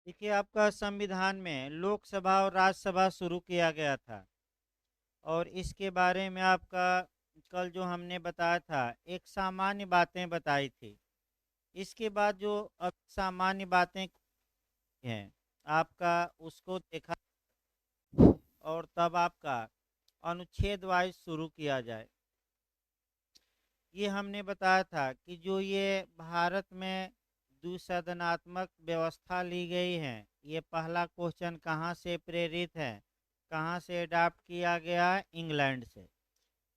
देखिए, आपका संविधान में लोकसभा और राज्यसभा शुरू किया गया था। और इसके बारे में आपका कल जो हमने बताया था, एक सामान्य बातें बताई थी। इसके बाद जो अब सामान्य बातें हैं, आपका उसको देखा और तब आपका अनुच्छेद वाइज शुरू किया जाए। ये हमने बताया था कि जो ये भारत में द्विसदनात्मक व्यवस्था ली गई है, ये पहला क्वेश्चन कहाँ से प्रेरित है, कहाँ से अडॉप्ट किया गया है? इंग्लैंड से।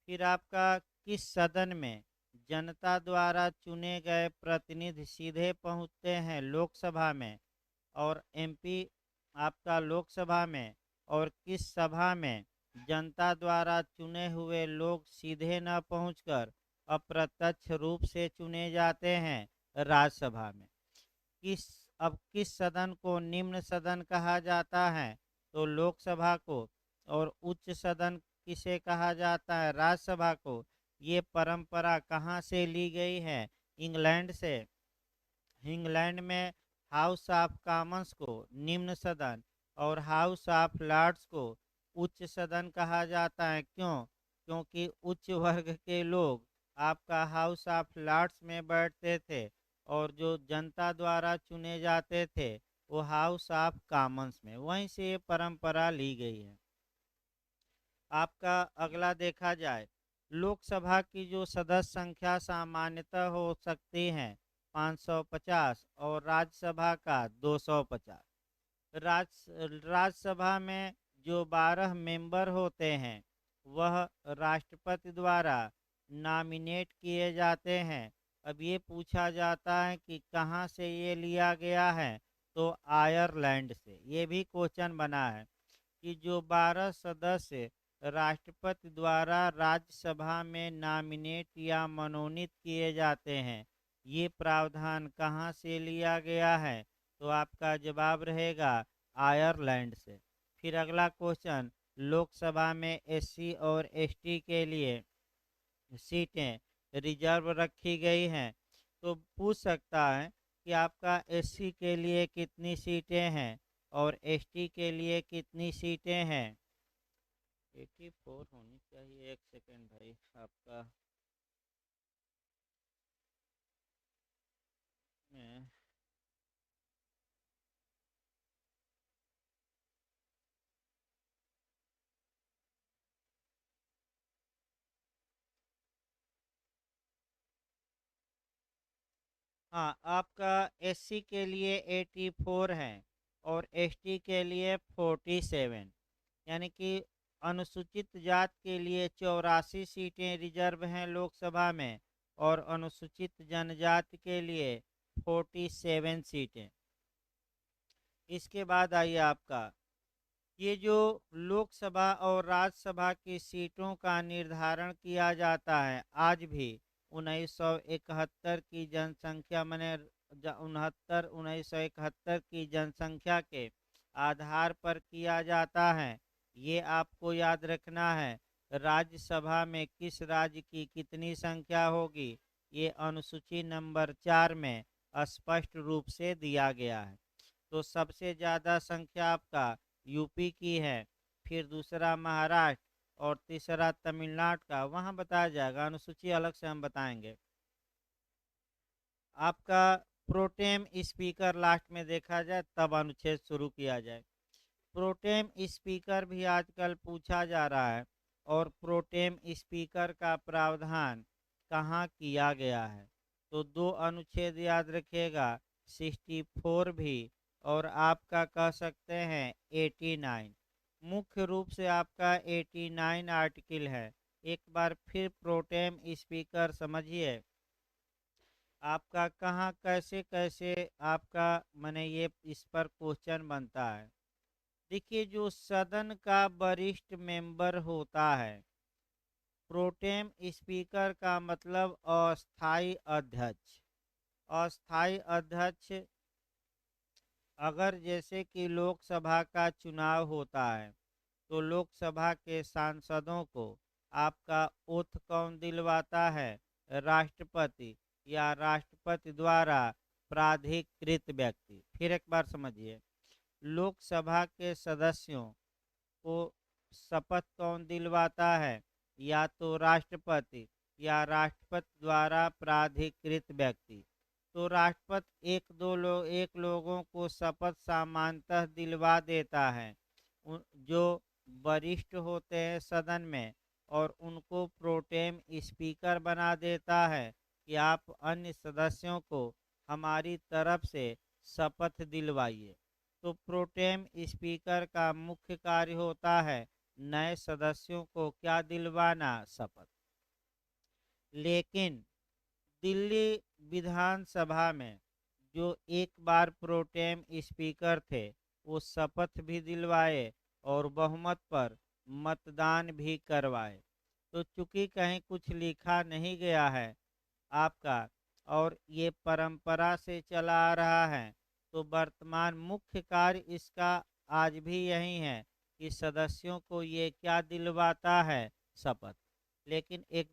फिर आपका किस सदन में जनता द्वारा चुने गए प्रतिनिधि सीधे पहुँचते हैं लोकसभा में, और एमपी आपका लोकसभा में, और किस सभा में जनता द्वारा चुने हुए लोग सीधे न पहुंचकर अप्रत्यक्ष रूप से चुने जाते हैं राज्यसभा में। किस अब किस सदन को निम्न सदन कहा जाता है? तो लोकसभा को। और उच्च सदन किसे कहा जाता है? राज्यसभा को। ये परंपरा कहाँ से ली गई है? इंग्लैंड से। इंग्लैंड में हाउस ऑफ कॉमन्स को निम्न सदन और हाउस ऑफ लॉर्ड्स को उच्च सदन कहा जाता है। क्यों? क्योंकि उच्च वर्ग के लोग आपका हाउस ऑफ लॉर्ड्स में बैठते थे, और जो जनता द्वारा चुने जाते थे वो हाउस ऑफ कॉमन्स में। वहीं से ये परंपरा ली गई है। आपका अगला देखा जाए, लोकसभा की जो सदस्य संख्या सामान्यतः हो सकती है 550, और राज्यसभा का 250। राज्यसभा में जो 12 मेंबर होते हैं वह राष्ट्रपति द्वारा नॉमिनेट किए जाते हैं। अब ये पूछा जाता है कि कहाँ से ये लिया गया है? तो आयरलैंड से। ये भी क्वेश्चन बना है कि जो 12 सदस्य राष्ट्रपति द्वारा राज्यसभा में नॉमिनेट या मनोनीत किए जाते हैं, ये प्रावधान कहाँ से लिया गया है? तो आपका जवाब रहेगा आयरलैंड से। फिर अगला क्वेश्चन, लोकसभा में एससी और एसटी के लिए सीटें रिजर्व रखी गई हैं। तो पूछ सकता है कि आपका एससी के लिए कितनी सीटें हैं और एसटी के लिए कितनी सीटें हैं? 84 होनी चाहिए। एक सेकेंड भाई, आपका में हाँ, आपका एससी के लिए 84 है और एसटी के लिए 47। यानी कि अनुसूचित जात के लिए 84 सीटें रिजर्व हैं लोकसभा में, और अनुसूचित जनजाति के लिए 47 सीटें। इसके बाद आइए आपका, ये जो लोकसभा और राज्यसभा की सीटों का निर्धारण किया जाता है आज भी 1971 की जनसंख्या मैंने 1971 की जनसंख्या के आधार पर किया जाता है। ये आपको याद रखना है। राज्यसभा में किस राज्य की कितनी संख्या होगी, ये अनुसूची नंबर 4 में स्पष्ट रूप से दिया गया है। तो सबसे ज़्यादा संख्या आपका यूपी की है, फिर दूसरा महाराष्ट्र, और तीसरा तमिलनाडु का। वहाँ बताया जाएगा, अनुसूची अलग से हम बताएंगे। आपका प्रोटेम स्पीकर लास्ट में देखा जाए, तब अनुच्छेद शुरू किया जाए। प्रोटेम स्पीकर भी आजकल पूछा जा रहा है, और प्रोटेम स्पीकर का प्रावधान कहाँ किया गया है? तो दो अनुच्छेद याद रखिएगा, 64 भी, और आपका कह सकते हैं 89। मुख्य रूप से आपका 89 आर्टिकल है। एक बार फिर प्रोटेम स्पीकर समझिए, आपका कहाँ कैसे कैसे आपका माने ये इस पर क्वेश्चन बनता है। देखिए, जो सदन का वरिष्ठ मेंबर होता है, प्रोटेम स्पीकर का मतलब अस्थाई अध्यक्ष। अस्थाई अध्यक्ष, अगर जैसे कि लोकसभा का चुनाव होता है तो लोकसभा के सांसदों को आपका ओथ कौन दिलवाता है? राष्ट्रपति, या राष्ट्रपति द्वारा प्राधिकृत व्यक्ति। फिर एक बार समझिए, लोकसभा के सदस्यों को शपथ कौन दिलवाता है? या तो राष्ट्रपति या राष्ट्रपति द्वारा प्राधिकृत व्यक्ति। तो राष्ट्रपति एक लोगों को शपथ सामान्यतः दिलवा देता है, जो वरिष्ठ होते हैं सदन में, और उनको प्रोटेम स्पीकर बना देता है कि आप अन्य सदस्यों को हमारी तरफ से शपथ दिलवाइए। तो प्रोटेम स्पीकर का मुख्य कार्य होता है नए सदस्यों को क्या दिलवाना? शपथ। लेकिन दिल्ली विधानसभा में जो एक बार प्रोटेम स्पीकर थे, वो शपथ भी दिलवाए और बहुमत पर मतदान भी करवाए। तो चूंकि कहीं कुछ लिखा नहीं गया है आपका, और ये परंपरा से चला आ रहा है, तो वर्तमान मुख्य कार्य इसका आज भी यही है कि सदस्यों को ये क्या दिलवाता है? शपथ। लेकिन एक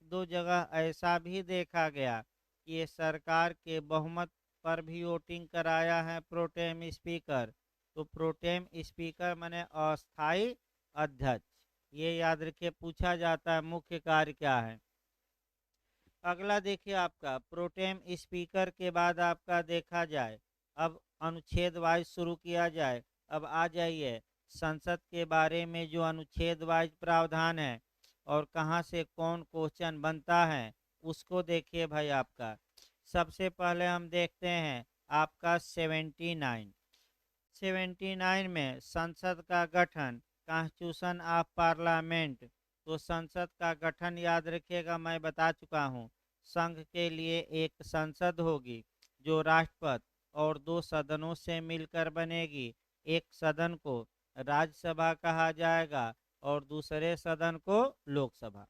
दो जगह ऐसा भी देखा गया कि ये सरकार के बहुमत पर भी वोटिंग कराया है प्रोटेम स्पीकर। तो प्रोटेम स्पीकर माने अस्थाई अध्यक्ष। ये याद रखिए, पूछा जाता है मुख्य कार्य क्या है। अगला देखिए आपका प्रोटेम स्पीकर के बाद आपका देखा जाए, अब अनुच्छेद वाइज शुरू किया जाए। अब आ जाइए संसद के बारे में जो अनुच्छेद वाइज प्रावधान है और कहाँ से कौन क्वेश्चन बनता है उसको देखिए भाई। आपका सबसे पहले हम देखते हैं आपका 79 में संसद का गठन, कॉन्स्टिट्यूशन ऑफ पार्लियामेंट। तो संसद का गठन याद रखिएगा, मैं बता चुका हूँ। संघ के लिए एक संसद होगी जो राष्ट्रपति और दो सदनों से मिलकर बनेगी। एक सदन को राज्यसभा कहा जाएगा और दूसरे सदन को लोकसभा।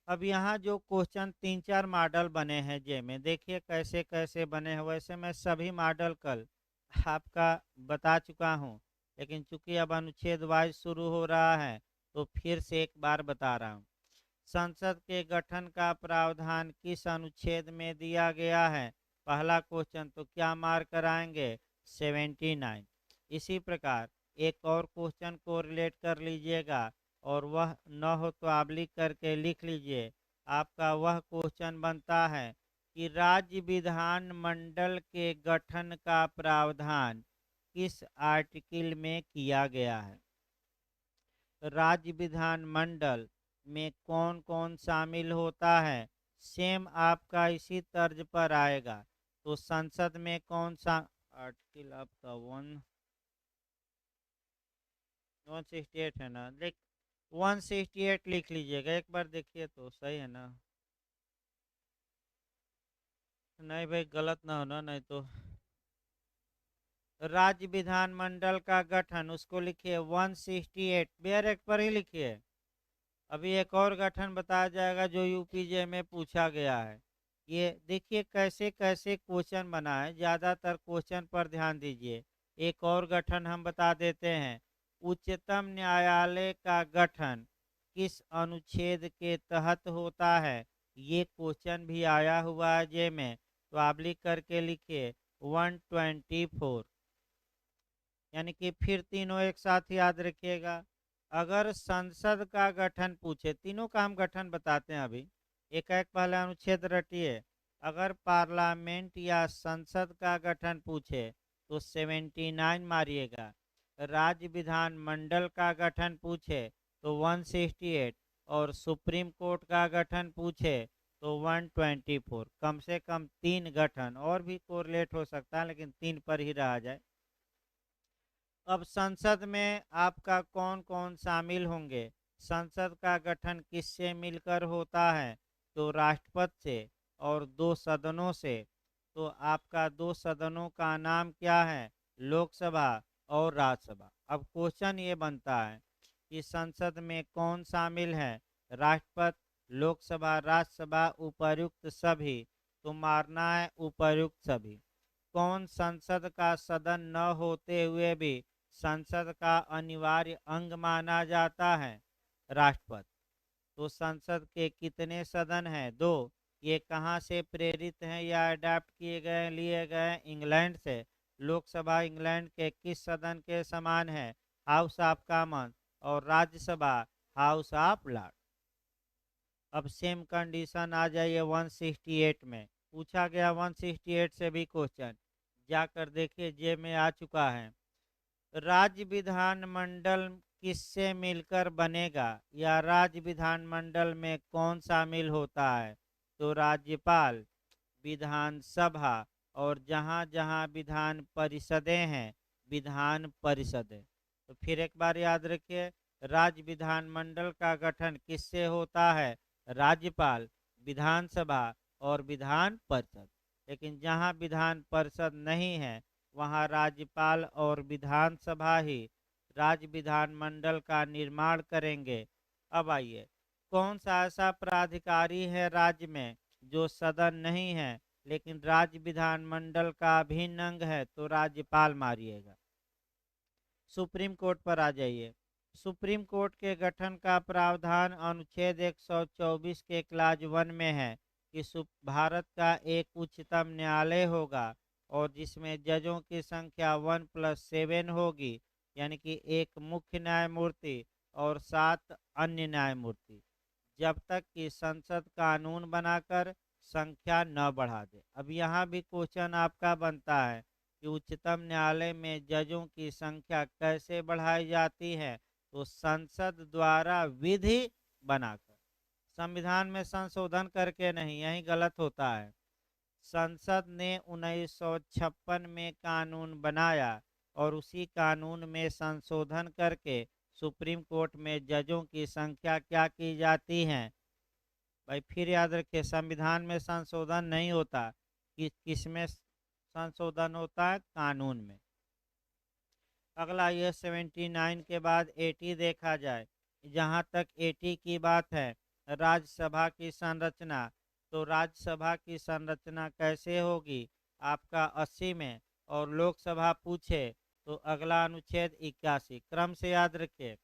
अब यहाँ जो क्वेश्चन 3-4 मॉडल बने हैं जे में देखिए कैसे कैसे बने हैं। वैसे मैं सभी मॉडल कल आपका बता चुका हूँ, लेकिन चूंकि अब अनुच्छेद वाइज शुरू हो रहा है तो फिर से एक बार बता रहा हूँ। संसद के गठन का प्रावधान किस अनुच्छेद में दिया गया है? पहला क्वेश्चन, तो क्या मार्क कराएंगे? 79। इसी प्रकार एक और क्वेश्चन को रिलेट कर लीजिएगा, और वह न हो तो आप लिख करके लिख लीजिए। आपका वह क्वेश्चन बनता है कि राज्य विधान मंडल के गठन का प्रावधान किस आर्टिकल में किया गया है? राज्य विधान मंडल में कौन कौन शामिल होता है? सेम आपका इसी तर्ज पर आएगा। तो संसद में कौन सा आर्टिकल आपका 168 है ना? देख 168 लिख लीजिएगा, एक बार देखिए तो सही है ना? नहीं भाई, गलत ना होना, नहीं तो राज्य विधानमंडल का गठन उसको लिखिए 168 बेयर एक्ट पर ही लिखिए। अभी एक और गठन बताया जाएगा जो यूपीजे में पूछा गया है। ये देखिए कैसे कैसे क्वेश्चन बना है, ज़्यादातर क्वेश्चन पर ध्यान दीजिए। एक और गठन हम बता देते हैं, उच्चतम न्यायालय का गठन किस अनुच्छेद के तहत होता है? ये क्वेश्चन भी आया हुआ है जे में, तो आप लिख करके लिखिए 124। यानी कि फिर तीनों एक साथ याद रखिएगा। अगर संसद का गठन पूछे, तीनों का हम गठन बताते हैं अभी, एक एक पहले अनुच्छेद रटिए। अगर पार्लियामेंट या संसद का गठन पूछे तो 79 मारिएगा। राज्य विधान मंडल का गठन पूछे तो 168, और सुप्रीम कोर्ट का गठन पूछे तो 124। कम से कम 3 गठन, और भी कोरिलेट हो सकता है लेकिन 3 पर ही रहा जाए। अब संसद में आपका कौन कौन शामिल होंगे? संसद का गठन किससे मिलकर होता है? तो राष्ट्रपति से और दो सदनों से। तो आपका दो सदनों का नाम क्या है? लोकसभा और राज्यसभा। अब क्वेश्चन ये बनता है कि संसद में कौन शामिल है? राष्ट्रपति, लोकसभा, राज्यसभा, उपर्युक्त सभी। तो मारना है उपर्युक्त सभी। कौन संसद का सदन न होते हुए भी संसद का अनिवार्य अंग माना जाता है? राष्ट्रपति। तो संसद के कितने सदन हैं? 2। ये कहाँ से प्रेरित हैं या अडाप्ट किए गए लिए गए? इंग्लैंड से। लोकसभा इंग्लैंड के किस सदन के समान है? House of common. और राज्यसभा हाउस ऑफ लॉर्ड। अब सेम कंडीशन आ जाइए 168 में। पूछा गया 168 से भी क्वेश्चन, जाकर देखिए जेब में आ चुका है। राज्य विधानमंडल किससे मिलकर बनेगा, या राज्य विधानमंडल में कौन शामिल होता है? तो राज्यपाल, विधानसभा, और जहाँ जहाँ विधान परिषदें हैं, विधान परिषदें। तो फिर एक बार याद रखिए, राज्य विधानमंडल का गठन किससे होता है? राज्यपाल, विधानसभा और विधान परिषद। लेकिन जहाँ विधान परिषद नहीं है, वहाँ राज्यपाल और विधानसभा ही राज्य विधानमंडल का निर्माण करेंगे। अब आइए, कौन सा ऐसा प्राधिकारी है राज्य में जो सदन नहीं है लेकिन राज्य विधानमंडल का अभिन्न अंग है? तो राज्यपाल मारिएगा। सुप्रीम कोर्ट पर आ जाइए। सुप्रीम कोर्ट के गठन का प्रावधान अनुच्छेद 124 के क्लाज 1 में है कि भारत का एक उच्चतम न्यायालय होगा और जिसमें जजों की संख्या 1+7 होगी, यानी कि एक मुख्य न्यायमूर्ति और 7 अन्य न्यायमूर्ति, जब तक कि संसद कानून बनाकर संख्या न बढ़ा दे। अब यहाँ भी क्वेश्चन आपका बनता है कि उच्चतम न्यायालय में जजों की संख्या कैसे बढ़ाई जाती है? तो संसद द्वारा विधि बनाकर, संविधान में संशोधन करके नहीं, यही गलत होता है। संसद ने 1956 में कानून बनाया और उसी कानून में संशोधन करके सुप्रीम कोर्ट में जजों की संख्या क्या की जाती है? भाई फिर याद रखिए, संविधान में संशोधन नहीं होता, कि किसमें संशोधन होता है? कानून में। अगला ये 79 के बाद 80 देखा जाए। जहाँ तक 80 की बात है, राज्यसभा की संरचना, तो राज्यसभा की संरचना कैसे होगी? आपका 80 में। और लोकसभा पूछे तो अगला अनुच्छेद 81। क्रम से याद रखिए,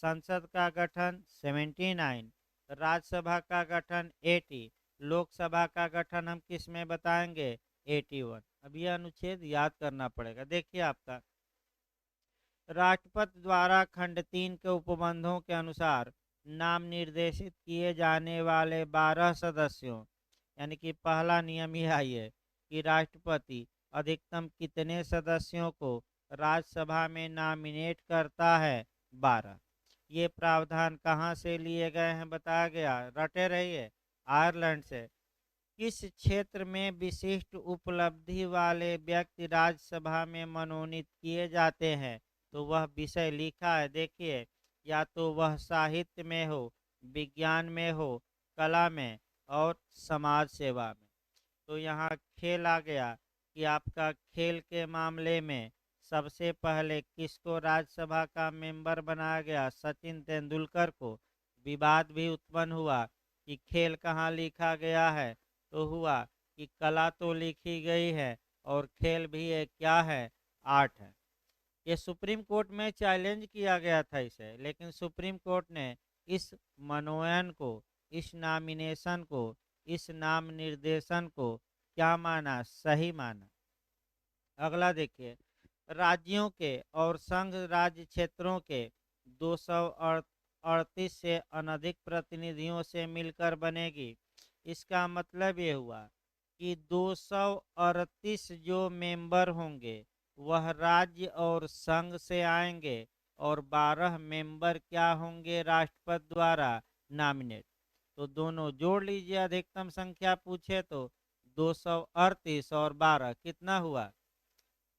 संसद का गठन 79, राज्यसभा का गठन 80, लोकसभा का गठन हम किस में बताएंगे? 81। अब यह अनुच्छेद याद करना पड़ेगा। देखिए आपका, राष्ट्रपति द्वारा खंड 3 के उपबंधों के अनुसार नाम निर्देशित किए जाने वाले 12 सदस्यों, यानी कि पहला नियम ही है कि राष्ट्रपति अधिकतम कितने सदस्यों को राज्यसभा में नॉमिनेट करता है? 12। ये प्रावधान कहाँ से लिए गए हैं बताया गया, रटे रहिए, आयरलैंड से। किस क्षेत्र में विशिष्ट उपलब्धि वाले व्यक्ति राज्यसभा में मनोनीत किए जाते हैं? तो वह विषय लिखा है, देखिए, या तो वह साहित्य में हो, विज्ञान में हो, कला में और समाज सेवा में। तो यहाँ खेल आ गया कि आपका खेल के मामले में सबसे पहले किसको राज्यसभा का मेंबर बनाया गया? सचिन तेंदुलकर को। विवाद भी उत्पन्न हुआ कि खेल कहाँ लिखा गया है? तो हुआ कि कला तो लिखी गई है और खेल भी एक क्या है? आर्ट है। ये सुप्रीम कोर्ट में चैलेंज किया गया था इसे, लेकिन सुप्रीम कोर्ट ने इस मनोनयन को, इस नॉमिनेशन को, इस नाम निर्देशन को क्या माना? सही माना। अगला देखिए, राज्यों के और संघ राज्य क्षेत्रों के 238 से अनधिक प्रतिनिधियों से मिलकर बनेगी। इसका मतलब ये हुआ कि 238 जो मेंबर होंगे वह राज्य और संघ से आएंगे और 12 मेंबर क्या होंगे? राष्ट्रपति द्वारा नॉमिनेट। तो दोनों जोड़ लीजिए, अधिकतम संख्या पूछे तो 238 और 12 कितना हुआ?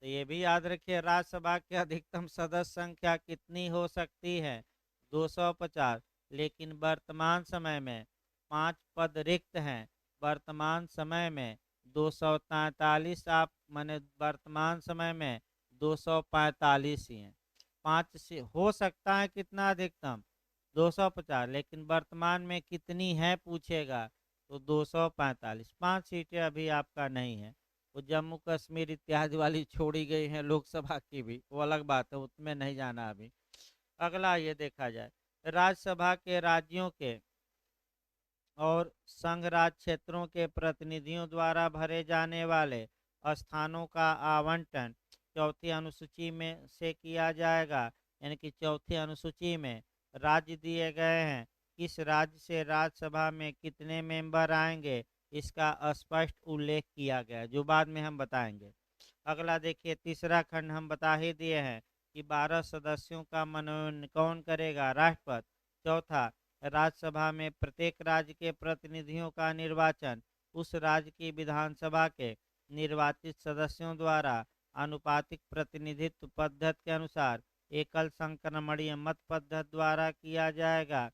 तो ये भी याद रखिए, राज्यसभा की अधिकतम सदस्य संख्या कितनी हो सकती है? 250। लेकिन वर्तमान समय में 5 पद रिक्त हैं। वर्तमान समय में 243, आप माने वर्तमान समय में 245 ही हैं। 5 से हो सकता है कितना अधिकतम? 250, लेकिन वर्तमान में कितनी है पूछेगा तो 245। 5 सीटें अभी आपका नहीं है। वो जम्मू कश्मीर इत्यादि वाली छोड़ी गई हैं लोकसभा की भी, वो अलग बात है, उसमें नहीं जाना अभी। अगला ये देखा जाए, राज्यसभा के राज्यों के और संघ राज्य क्षेत्रों के प्रतिनिधियों द्वारा भरे जाने वाले स्थानों का आवंटन चौथी अनुसूची में से किया जाएगा, यानी कि चौथी अनुसूची में राज्य दिए गए हैं, किस राज्य से राज्यसभा में कितने मेंबर आएंगे इसका स्पष्ट उल्लेख किया गया है, जो बाद में हम बताएंगे। अगला देखिए, तीसरा खंड हम बता ही दिए हैं कि 12 सदस्यों का मनोनयन कौन करेगा, राष्ट्रपति। चौथा, राज्यसभा में प्रत्येक राज्य के प्रतिनिधियों का निर्वाचन उस राज्य की विधानसभा के निर्वाचित सदस्यों द्वारा आनुपातिक प्रतिनिधित्व पद्धति के अनुसार एकल संक्रमणीय मत पद्धति द्वारा किया जाएगा।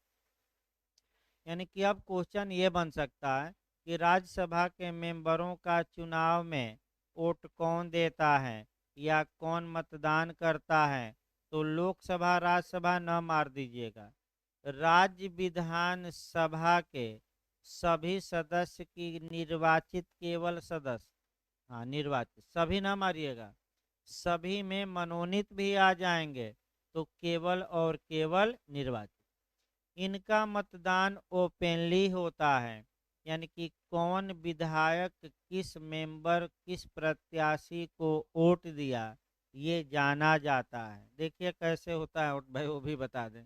यानी कि अब क्वेश्चन ये बन सकता है कि राज्यसभा के मेंबरों का चुनाव में वोट कौन देता है या कौन मतदान करता है। तो लोकसभा राज्यसभा न मार दीजिएगा, राज्य विधान सभा के सभी सदस्य की निर्वाचित केवल सदस्य, हाँ निर्वाचित, सभी ना मारिएगा, सभी में मनोनीत भी आ जाएंगे तो केवल और केवल निर्वाचित। इनका मतदान ओपनली होता है, यानी कि कौन विधायक किस मेंबर किस प्रत्याशी को वोट दिया ये जाना जाता है। देखिए कैसे होता है वोट भाई, वो भी बता दें।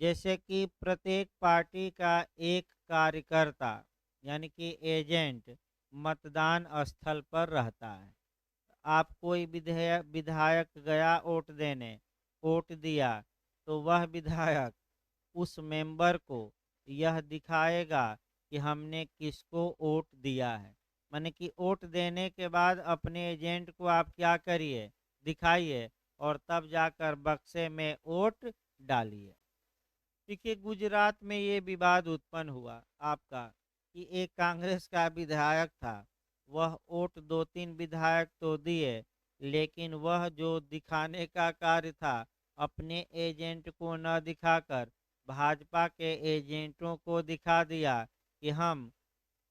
जैसे कि प्रत्येक पार्टी का एक कार्यकर्ता यानी कि एजेंट मतदान स्थल पर रहता है। आप कोई विधेयक विधायक गया वोट देने, वोट दिया, तो वह विधायक उस मेंबर को यह दिखाएगा कि हमने किसको वोट दिया है। माने कि वोट देने के बाद अपने एजेंट को आप क्या करिए, दिखाइए, और तब जाकर बक्से में वोट डालिए। देखिए गुजरात में ये विवाद उत्पन्न हुआ आपका कि एक कांग्रेस का विधायक था, वह वोट दो तीन विधायक तो दिए, लेकिन वह जो दिखाने का कार्य था अपने एजेंट को न दिखाकर भाजपा के एजेंटों को दिखा दिया कि हम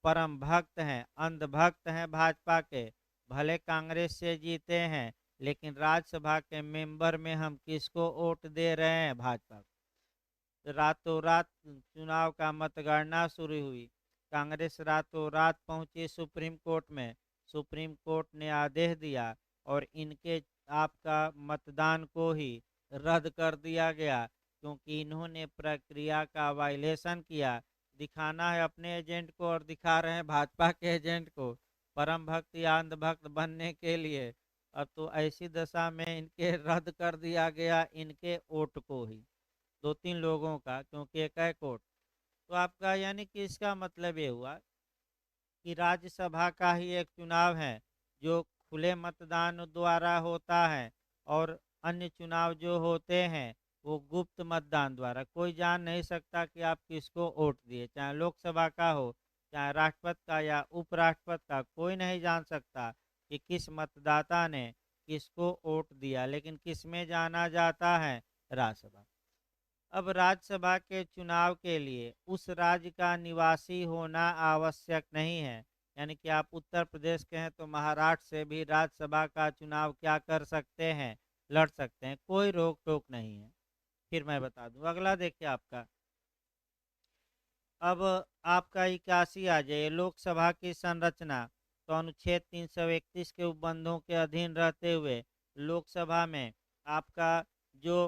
परम भक्त हैं, अंधभक्त हैं भाजपा के, भले कांग्रेस से जीते हैं लेकिन राज्यसभा के मेंबर में हम किसको वोट दे रहे हैं, भाजपा। रातों रात चुनाव का मतगणना शुरू हुई, कांग्रेस रातों रात पहुंची सुप्रीम कोर्ट में, सुप्रीम कोर्ट ने आदेश दिया और इनके आपका मतदान को ही रद्द कर दिया गया, क्योंकि इन्होंने प्रक्रिया का वायलेशन किया। दिखाना है अपने एजेंट को और दिखा रहे हैं भाजपा के एजेंट को, परम भक्त या अंधभक्त बनने के लिए। अब तो ऐसी दशा में इनके रद्द कर दिया गया, इनके वोट को ही, दो तीन लोगों का, क्योंकि एक है कोर्ट। तो आपका यानी कि इसका मतलब ये हुआ कि राज्यसभा का ही एक चुनाव है जो खुले मतदान द्वारा होता है, और अन्य चुनाव जो होते हैं वो गुप्त मतदान द्वारा, कोई जान नहीं सकता कि आप किसको वोट दिए, चाहे लोकसभा का हो चाहे राष्ट्रपति का या उपराष्ट्रपति का, कोई नहीं जान सकता कि किस मतदाता ने किसको वोट दिया, लेकिन किस में जाना जाता है, राज्यसभा। अब राज्यसभा के चुनाव के लिए उस राज्य का निवासी होना आवश्यक नहीं है, यानी कि आप उत्तर प्रदेश के हैं तो महाराष्ट्र से भी राज्यसभा का चुनाव क्या कर सकते हैं, लड़ सकते हैं, कोई रोक टोक नहीं है। फिर मैं बता दूं, अगला देखिए आपका, अब आपका 81 आ जाइए, लोकसभा की संरचना। तो अनुच्छेद 331 के उपबंधों के अधीन रहते हुए लोकसभा में आपका जो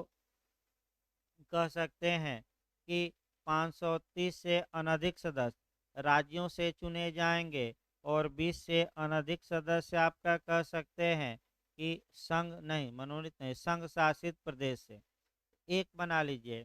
कह सकते हैं कि 530 से अनधिक सदस्य राज्यों से चुने जाएंगे, और 20 से अनधिक सदस्य आपका कह सकते हैं कि संघ नहीं, मनोनीत नहीं, संघ शासित प्रदेश से। एक बना लीजिए,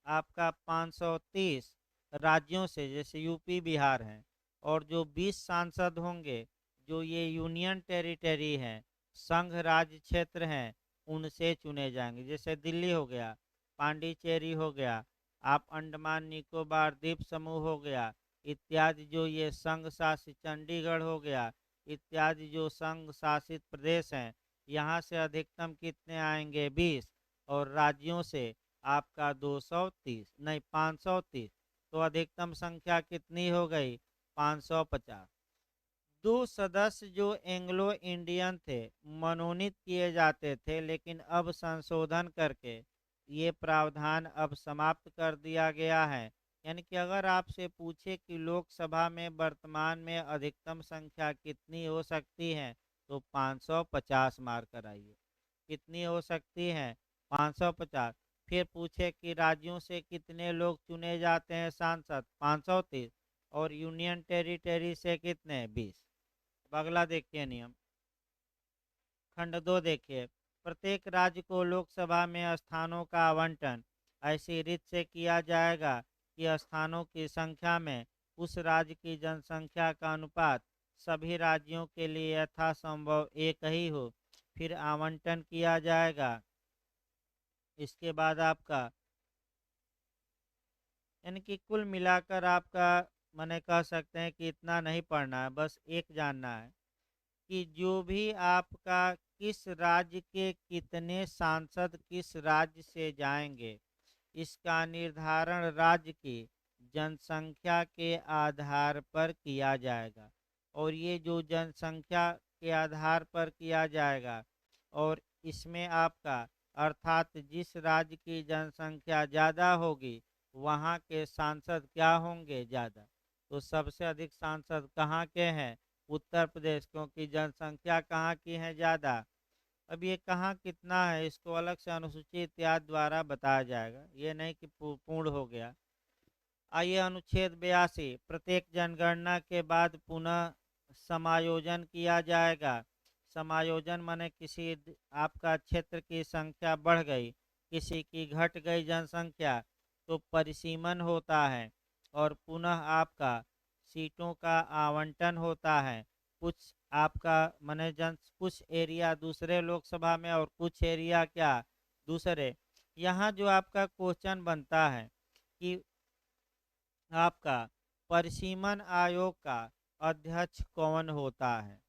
आपका 530 राज्यों से जैसे यूपी बिहार हैं, और जो 20 सांसद होंगे जो ये यूनियन टेरिटरी हैं, संघ राज्य क्षेत्र हैं, उनसे चुने जाएंगे। जैसे दिल्ली हो गया, पांडिचेरी हो गया, आप अंडमान निकोबार द्वीप समूह हो गया इत्यादि, जो ये संघ शासित, चंडीगढ़ हो गया इत्यादि जो संघ शासित प्रदेश हैं, यहाँ से अधिकतम कितने आएंगे, 20, और राज्यों से आपका 230 नहीं 530, तो अधिकतम संख्या कितनी हो गई, 550। दो सदस्य जो एंग्लो इंडियन थे मनोनीत किए जाते थे, लेकिन अब संशोधन करके ये प्रावधान अब समाप्त कर दिया गया है। यानी कि अगर आपसे पूछे कि लोकसभा में वर्तमान में अधिकतम संख्या कितनी हो सकती है, तो 550 मार कर आइए। कितनी हो सकती हैं? 550। फिर पूछे कि राज्यों से कितने लोग चुने जाते हैं सांसद? 530। और यूनियन टेरिटरी से कितने? 20। अब अगला देखिए नियम खंड 2 देखिए। प्रत्येक राज्य को लोकसभा में स्थानों का आवंटन ऐसी रीत से किया जाएगा कि स्थानों की संख्या में उस राज्य की जनसंख्या का अनुपात सभी राज्यों के लिए यथासंभव एक ही हो। फिर आवंटन किया जाएगा। इसके बाद आपका यानी कि कुल मिलाकर आपका मैंने कह सकते हैं कि इतना नहीं पढ़ना है, बस एक जानना है कि जो भी आपका किस राज्य के कितने सांसद किस राज्य से जाएंगे, इसका निर्धारण राज्य की जनसंख्या के आधार पर किया जाएगा। और ये जो जनसंख्या के आधार पर किया जाएगा, और इसमें आपका अर्थात जिस राज्य की जनसंख्या ज़्यादा होगी वहाँ के सांसद क्या होंगे? ज़्यादा। तो सबसे अधिक सांसद कहाँ के हैं? उत्तर प्रदेश, क्योंकि जनसंख्या कहाँ की है? ज़्यादा। अब ये कहाँ कितना है इसको अलग से अनुसूची इत्यादि द्वारा बताया जाएगा, ये नहीं कि पूर्ण हो गया। आइए अनुच्छेद 82। प्रत्येक जनगणना के बाद पुनः समायोजन किया जाएगा। समायोजन माने किसी आपका क्षेत्र की संख्या बढ़ गई, किसी की घट गई जनसंख्या, तो परिसीमन होता है और पुनः आपका सीटों का आवंटन होता है। कुछ आपका माने कुछ एरिया दूसरे लोकसभा में और कुछ एरिया क्या दूसरे। यहाँ जो आपका क्वेश्चन बनता है कि आपका परिसीमन आयोग का अध्यक्ष कौन होता है?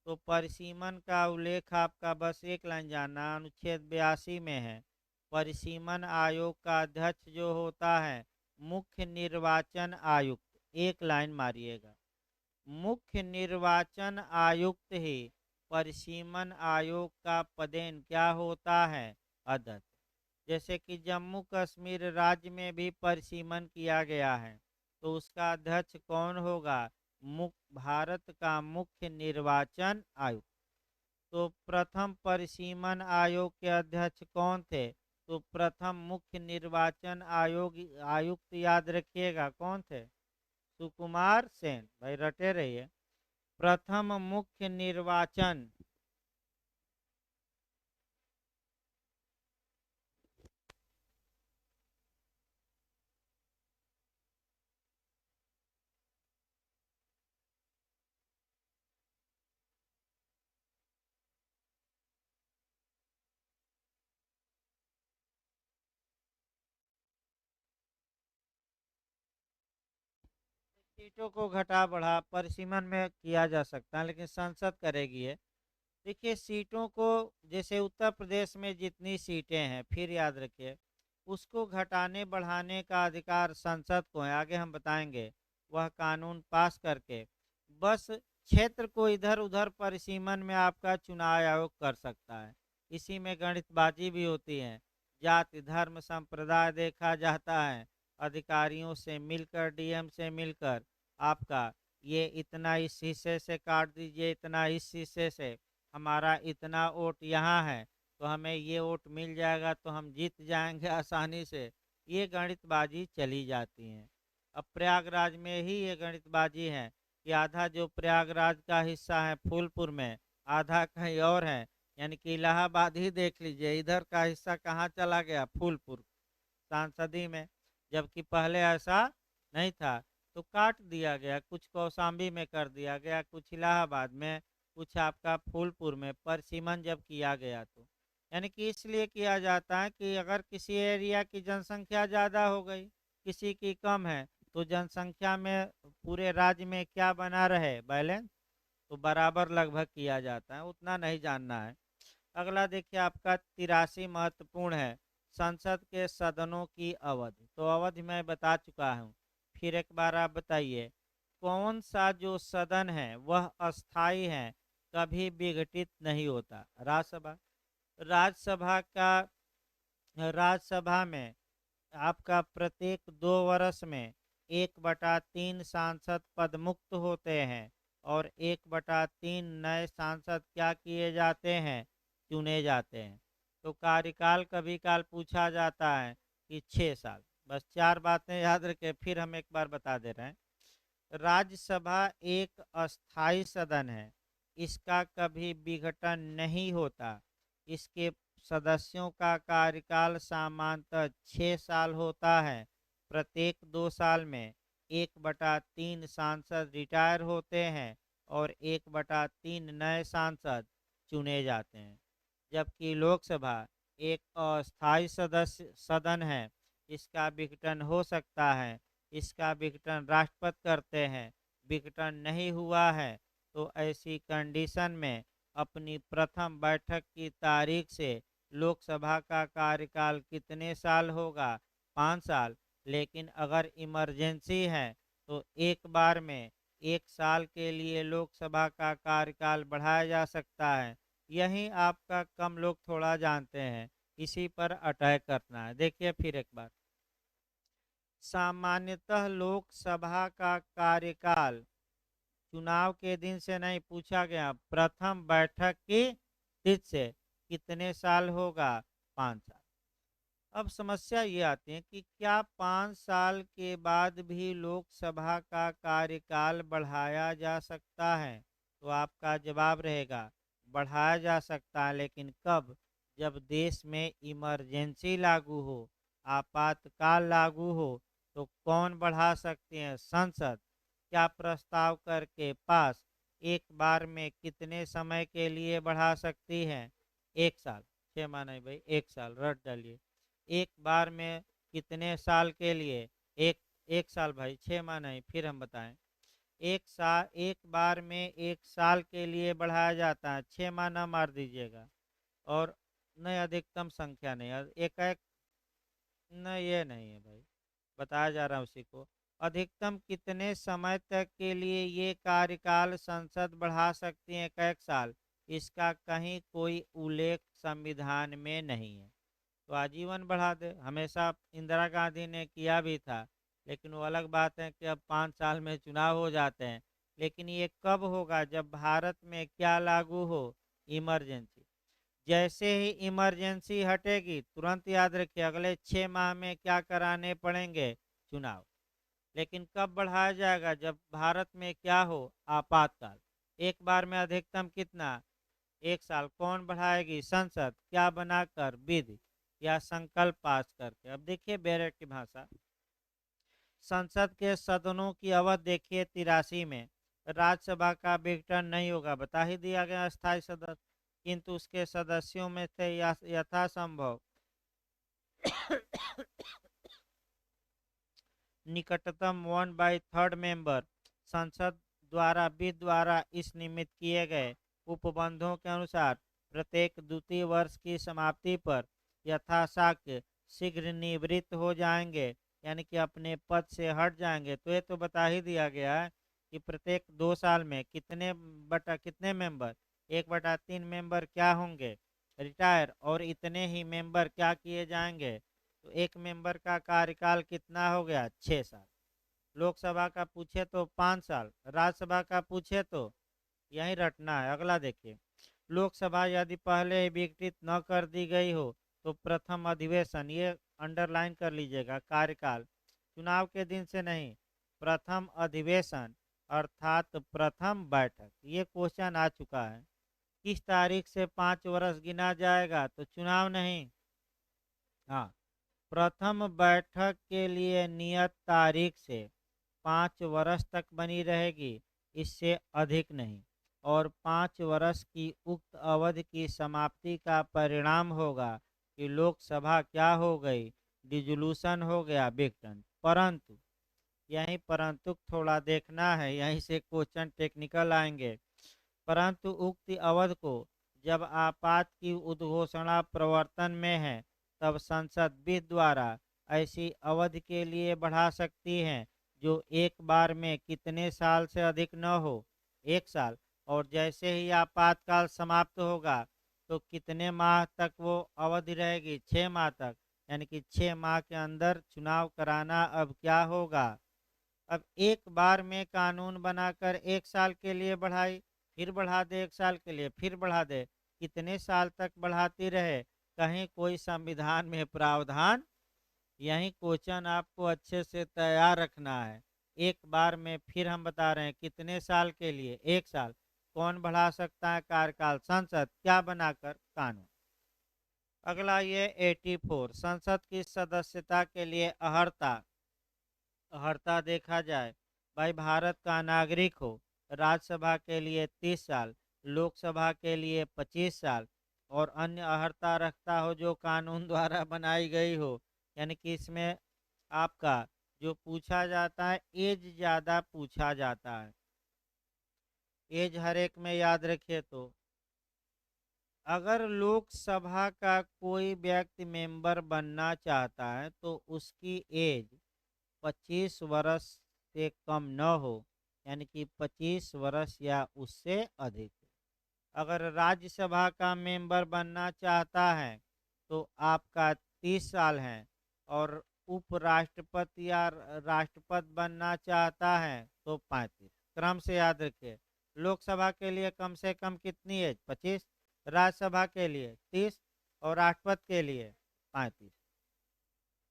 तो परिसीमन का उल्लेख आपका बस एक लाइन जानना अनुच्छेद 82 में है। परिसीमन आयोग का अध्यक्ष जो होता है मुख्य निर्वाचन आयुक्त, एक लाइन मारिएगा। मुख्य निर्वाचन आयुक्त ही परिसीमन आयोग का पदेन क्या होता है? अध्यक्ष। जैसे कि जम्मू कश्मीर राज्य में भी परिसीमन किया गया है, तो उसका अध्यक्ष कौन होगा? भारत का मुख्य निर्वाचन आयुक्त। तो प्रथम परिसीमन आयोग के अध्यक्ष कौन थे? तो प्रथम मुख्य निर्वाचन आयुक्त याद रखिएगा कौन थे? सुकुमार सेन। भाई रटे रहिए। प्रथम मुख्य निर्वाचन सीटों को घटा बढ़ा परिसीमन में किया जा सकता है, लेकिन संसद करेगी ये। देखिए सीटों को जैसे उत्तर प्रदेश में जितनी सीटें हैं, फिर याद रखिए उसको घटाने बढ़ाने का अधिकार संसद को है, आगे हम बताएंगे। वह कानून पास करके बस क्षेत्र को इधर उधर परिसीमन में आपका चुनाव आयोग कर सकता है। इसी में गणितबाजी भी होती है। जाति धर्म संप्रदाय देखा जाता है, अधिकारियों से मिलकर डीएम से मिलकर आपका ये इतना इस हिस्से से काट दीजिए, इतना इस हिस्से से, हमारा इतना वोट यहाँ है तो हमें ये वोट मिल जाएगा तो हम जीत जाएंगे आसानी से। ये गणितबाजी चली जाती हैं। अब प्रयागराज में ही ये गणितबाजी है कि आधा जो प्रयागराज का हिस्सा है फूलपुर में, आधा कहीं और है। यानी कि इलाहाबाद ही देख लीजिए, इधर का हिस्सा कहाँ चला गया? फूलपुर सांसदी में। जबकि पहले ऐसा नहीं था, तो काट दिया गया, कुछ कौशाम्बी में कर दिया गया, कुछ इलाहाबाद में, कुछ आपका फूलपुर में परिसीमन जब किया गया तो। यानी कि इसलिए किया जाता है कि अगर किसी एरिया की जनसंख्या ज़्यादा हो गई, किसी की कम है, तो जनसंख्या में पूरे राज्य में क्या बना रहे? बैलेंस। तो बराबर लगभग किया जाता है, उतना नहीं जानना है। अगला देखिए आपका 83 महत्वपूर्ण है, संसद के सदनों की अवधि। तो अवधि मैं बता चुका हूँ, फिर एक बार आप बताइए कौन सा जो सदन है वह अस्थाई है, कभी विघटित नहीं होता? राज्यसभा। राज्यसभा का राज्यसभा में आपका प्रत्येक 2 वर्ष में 1/3 सांसद पद मुक्त होते हैं और 1/3 नए सांसद क्या किए जाते हैं, चुने जाते हैं। तो कार्यकाल कभी काल पूछा जाता है कि 6 साल। बस 4 बातें याद रखें, फिर हम एक बार बता दे रहे हैं। राज्यसभा एक अस्थाई सदन है, इसका कभी विघटन नहीं होता। इसके सदस्यों का कार्यकाल सामान्यतः 6 साल होता है। प्रत्येक 2 साल में 1/3 सांसद रिटायर होते हैं और 1/3 नए सांसद चुने जाते हैं। जबकि लोकसभा एक अस्थायी सदस्य सदन है, इसका विघटन हो सकता है। इसका विघटन राष्ट्रपति करते हैं। विघटन नहीं हुआ है तो ऐसी कंडीशन में अपनी प्रथम बैठक की तारीख से लोकसभा का कार्यकाल कितने साल होगा, 5 साल। लेकिन अगर इमरजेंसी है तो एक बार में 1 साल के लिए लोकसभा का कार्यकाल बढ़ाया जा सकता है। यही आपका कम लोग थोड़ा जानते हैं, इसी पर अटैक करना है। देखिए फिर एक बार, सामान्यतः लोकसभा का कार्यकाल चुनाव के दिन से नहीं पूछा गया, प्रथम बैठक की तिथि से कितने साल होगा, 5 साल। अब समस्या ये आती है कि क्या 5 साल के बाद भी लोकसभा का कार्यकाल बढ़ाया जा सकता है। तो आपका जवाब रहेगा बढ़ाया जा सकता है, लेकिन कब, जब देश में इमरजेंसी लागू हो, आपातकाल लागू हो। तो कौन बढ़ा सकते हैं, संसद। क्या प्रस्ताव करके पास एक बार में कितने समय के लिए बढ़ा सकती है, 1 साल। 6 माह नहीं भाई, 1 साल रट डालिए। एक बार में कितने साल के लिए, एक 1 साल भाई, 6 माह नहीं, फिर हम बताएं। एक बार में 1 साल के लिए बढ़ाया जाता है, 6 माह ना मार दीजिएगा। और नहीं, अधिकतम संख्या नहीं, एक एक नहीं, ये नहीं है भाई, बताया जा रहा है उसी को। अधिकतम कितने समय तक के लिए ये कार्यकाल संसद बढ़ा सकती है, 1 साल। इसका कहीं कोई उल्लेख संविधान में नहीं है। तो आजीवन बढ़ा दे, हमेशा इंदिरा गांधी ने किया भी था। लेकिन वो अलग बात है कि अब 5 साल में चुनाव हो जाते हैं। लेकिन ये कब होगा, जब भारत में क्या लागू हो, इमरजेंसी। जैसे ही इमरजेंसी हटेगी, तुरंत याद रखिए अगले 6 माह में क्या कराने पड़ेंगे, चुनाव। लेकिन कब बढ़ाया जाएगा, जब भारत में क्या हो, आपातकाल। एक बार में अधिकतम कितना, 1 साल। कौन बढ़ाएगी, संसद। क्या बनाकर, विधि या संकल्प पास करके। अब देखिए बैरक की भाषा, संसद के सदनों की अवधि देखिए 83 में। राज्यसभा का विघटन नहीं होगा, बता ही दिया गया, अस्थायी सदस्य। किंतु उसके सदस्यों में से यथासंभव निकटतम 1/3 मेंबर संसद द्वारा विधि द्वारा इस निमित्त किए गए उपबंधों के अनुसार प्रत्येक द्वितीय वर्ष की समाप्ति पर यथाशक्य शीघ्र निवृत्त हो जाएंगे, यानी कि अपने पद से हट जाएंगे। तो ये तो बता ही दिया गया है कि प्रत्येक 2 साल में कितने मेंबर, 1/3 मेंबर क्या होंगे, रिटायर। और इतने ही मेंबर क्या किए जाएंगे, तो एक मेंबर का कार्यकाल कितना हो गया, 6 साल। लोकसभा का पूछे तो 5 साल, राज्यसभा का पूछे तो यही रटना है। अगला देखिए, लोकसभा यदि पहले ही विघटित न कर दी गई हो तो प्रथम अधिवेशन, ये अंडरलाइन कर लीजिएगा, कार्यकाल चुनाव के दिन से नहीं, प्रथम अधिवेशन अर्थात प्रथम बैठक। ये क्वेश्चन आ चुका है, किस तारीख से 5 वर्ष गिना जाएगा, तो चुनाव नहीं, हाँ, प्रथम बैठक के लिए नियत तारीख से 5 वर्ष तक बनी रहेगी, इससे अधिक नहीं। और 5 वर्ष की उक्त अवधि की समाप्ति का परिणाम होगा कि लोकसभा क्या हो गई, डिजोल्यूशन हो गया, विघटन। परंतु यहीं परंतु थोड़ा देखना है, यहीं से क्वेश्चन टेक्निकल आएंगे। परंतु उक्त अवधि को जब आपात की उद्घोषणा प्रवर्तन में है, तब संसद विधि द्वारा ऐसी अवधि के लिए बढ़ा सकती है जो एक बार में कितने साल से अधिक न हो, 1 साल। और जैसे ही आपातकाल समाप्त होगा तो कितने माह तक वो अवधि रहेगी, 6 माह तक। यानी कि 6 माह के अंदर चुनाव कराना अब क्या होगा, अब एक बार में कानून बनाकर 1 साल के लिए बढ़ाई, फिर बढ़ा दे 1 साल के लिए, फिर बढ़ा दे, कितने साल तक बढ़ाती रहे, कहीं कोई संविधान में प्रावधान। यही क्वेश्चन आपको अच्छे से तैयार रखना है। एक बार में फिर हम बता रहे हैं कितने साल के लिए, 1 साल। कौन बढ़ा सकता है कार्यकाल? संसद। क्या बनाकर? कानून। अगला ये 84, संसद की सदस्यता के लिए अहर्ता। अहर्ता देखा जाए, भाई भारत का नागरिक हो, राज्यसभा के लिए 30 साल, लोकसभा के लिए 25 साल, और अन्य अहर्ता रखता हो जो कानून द्वारा बनाई गई हो। यानी कि इसमें आपका जो पूछा जाता है, एज ज़्यादा पूछा जाता है। एज हर एक में याद रखिए। तो अगर लोकसभा का कोई व्यक्ति मेंबर बनना चाहता है तो उसकी एज 25 वर्ष से कम न हो, यानी कि 25 वर्ष या उससे अधिक। अगर राज्यसभा का मेंबर बनना चाहता है तो आपका 30 साल है, और उपराष्ट्रपति या राष्ट्रपति बनना चाहता है तो 35। क्रम से याद रखिए। लोकसभा के लिए कम से कम कितनी एज? 25। राज्यसभा के लिए 30, और राष्ट्रपति के लिए 35।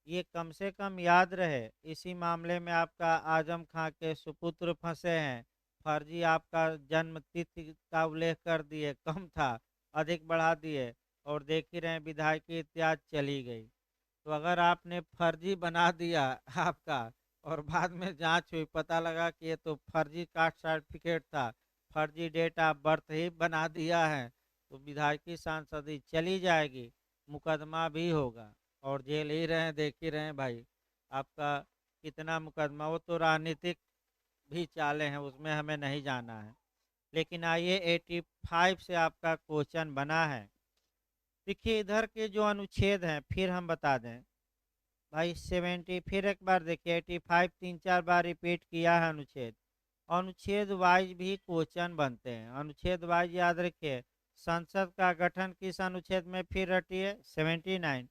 ये कम से कम याद रहे। इसी मामले में आपका आजम खां के सुपुत्र फंसे हैं। फर्जी आपका जन्म तिथि का उल्लेख कर दिए, कम था, अधिक बढ़ा दिए, और देख ही रहे विधायकी इत्यादि चली गई। तो अगर आपने फर्जी बना दिया आपका, और बाद में जांच हुई, पता लगा कि ये तो फर्जी कास्ट सर्टिफिकेट था, फर्जी डेट ऑफ बर्थ ही बना दिया है, तो विधायकी सांसदी चली जाएगी, मुकदमा भी होगा, और जेल ही रहे, देख ही रहे भाई आपका कितना मुकदमा। वो तो राजनीतिक भी चाले हैं, उसमें हमें नहीं जाना है। लेकिन आइए 85 से आपका क्वेश्चन बना है। देखिए इधर के जो अनुच्छेद हैं फिर हम बता दें भाई। 70, फिर एक बार देखिए 85 3 4 बार रिपीट किया है अनुच्छेद। अनुच्छेद वाइज भी क्वेश्चन बनते हैं। अनुच्छेद वाइज याद रखिए। संसद का गठन किस अनुच्छेद में? फिर रटिए 79।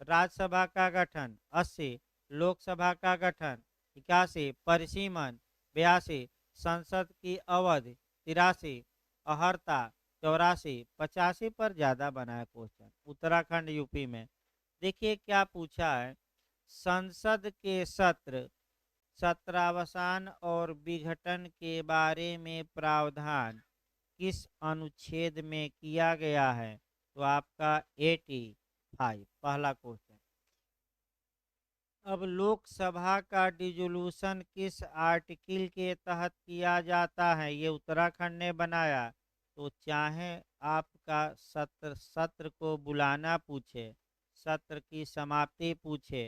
राज्यसभा का गठन 80। लोकसभा का गठन 81। परिसीमन 82। संसद की अवधि 83। अहर्ता 84। 85 पर ज्यादा बना है क्वेश्चन। उत्तराखंड यूपी में देखिए क्या पूछा है। संसद के सत्र, सत्रावसान और विघटन के बारे में प्रावधान किस अनुच्छेद में किया गया है? तो आपका 85 पहला क्वेश्चन। अब लोकसभा का डिसोल्यूशन किस आर्टिकल के तहत किया जाता है? ये उत्तराखंड ने बनाया। तो चाहे आपका सत्र सत्र को बुलाना पूछे, सत्र की समाप्ति पूछे,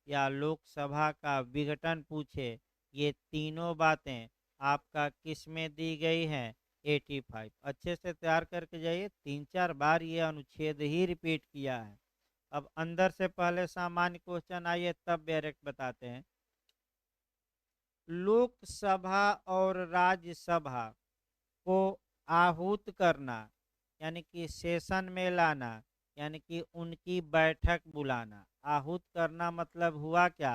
या लोकसभा का विघटन पूछे, ये तीनों बातें आपका किस में दी गई हैं? 85। अच्छे से तैयार करके जाइए। 3 4 बार ये अनुच्छेद ही रिपीट किया है। अब अंदर से पहले सामान्य क्वेश्चन, आइए तब डायरेक्ट बताते हैं। लोकसभा और राज्यसभा को आहूत करना, यानी कि सेशन में लाना, यानी कि उनकी बैठक बुलाना। आहूत करना मतलब हुआ क्या?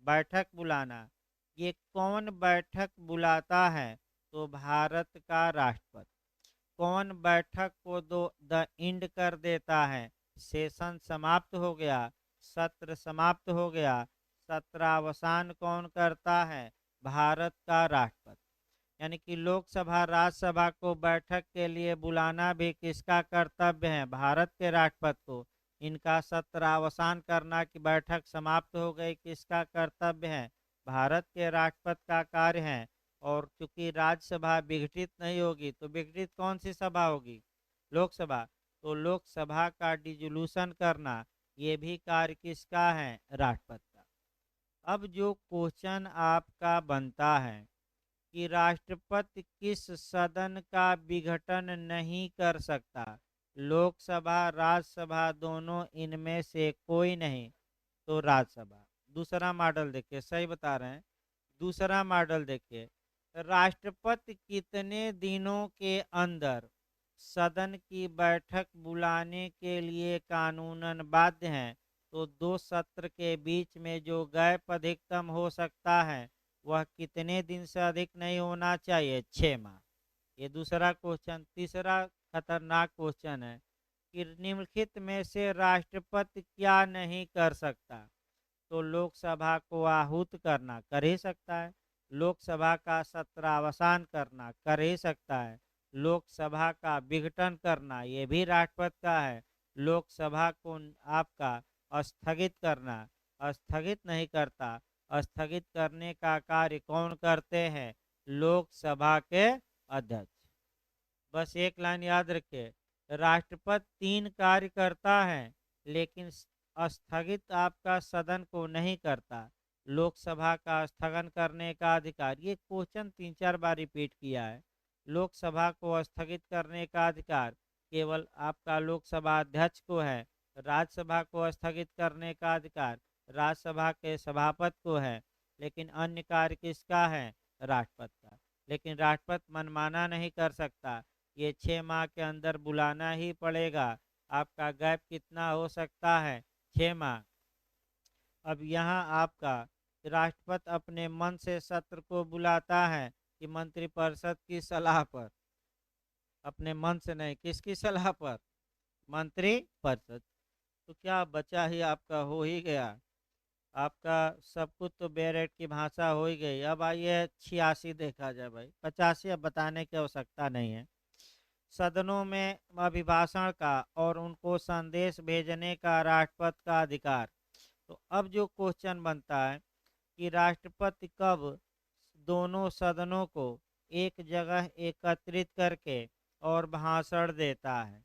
बैठक बुलाना। ये कौन बैठक बुलाता है? तो भारत का राष्ट्रपति। कौन बैठक को द इंड कर देता है? सेशन समाप्त हो गया, सत्र समाप्त हो गया, सत्रावसान कौन करता है? भारत का राष्ट्रपति। यानी कि लोकसभा राज्यसभा को बैठक के लिए बुलाना भी किसका कर्तव्य है? भारत के राष्ट्रपति को। इनका सत्रावसान करना कि बैठक समाप्त हो गई, किसका कर्तव्य है? भारत के राष्ट्रपति का कार्य है। और चूंकि राज्यसभा विघटित नहीं होगी तो विघटित कौन सी सभा होगी? लोकसभा। तो लोकसभा का डिसोल्यूशन करना ये भी कार्य किसका है? राष्ट्रपति का। अब जो क्वेश्चन आपका बनता है कि राष्ट्रपति किस सदन का विघटन नहीं कर सकता? लोकसभा, राज्यसभा, दोनों, इनमें से कोई नहीं। तो राज्यसभा। दूसरा मॉडल देखिए, सही बता रहे हैं। दूसरा मॉडल देखिए। राष्ट्रपति कितने दिनों के अंदर सदन की बैठक बुलाने के लिए कानूनन बाध्य हैं? तो 2 सत्र के बीच में जो गैप अधिकतम हो सकता है वह कितने दिन से अधिक नहीं होना चाहिए? 6 माह। ये दूसरा क्वेश्चन। तीसरा खतरनाक क्वेश्चन है कि निम्नलिखित में से राष्ट्रपति क्या नहीं कर सकता? तो लोकसभा को आहूत करना कर ही सकता है, लोकसभा का सत्रावसान करना कर ही सकता है, लोकसभा का विघटन करना ये भी राष्ट्रपति का है, लोकसभा को आपका स्थगित करना स्थगित नहीं करता। स्थगित करने का कार्य कौन करते हैं? लोकसभा के अध्यक्ष। बस एक लाइन याद रखिए, राष्ट्रपति 3 कार्य करता है लेकिन स्थगित आपका सदन को नहीं करता। लोकसभा का स्थगन करने का अधिकार, ये क्वेश्चन 3-4 बार रिपीट किया है। लोकसभा को स्थगित करने का अधिकार केवल आपका लोकसभा अध्यक्ष को है। राज्यसभा को स्थगित करने का अधिकार राज्यसभा के सभापति को है, लेकिन अन्य कार्य किसका है? राष्ट्रपति का। लेकिन राष्ट्रपति मनमाना नहीं कर सकता, ये 6 माह के अंदर बुलाना ही पड़ेगा। आपका गैप कितना हो सकता है? 6 माह। अब यहाँ आपका राष्ट्रपति अपने मन से सत्र को बुलाता है कि मंत्रिपरिषद की सलाह पर? अपने मन से नहीं, किसकी सलाह पर? मंत्रिपरिषद। तो क्या बचा ही आपका हो ही गया, आपका सब कुछ तो बेरेट की भाषा हो ही गई। अब आइए 86 देखा जाए भाई, 85 अब बताने की आवश्यकता नहीं है। सदनों में अभिभाषण का और उनको संदेश भेजने का राष्ट्रपति का अधिकार। तो अब जो क्वेश्चन बनता है कि राष्ट्रपति कब दोनों सदनों को एक जगह एकत्रित करके और भाषण देता है?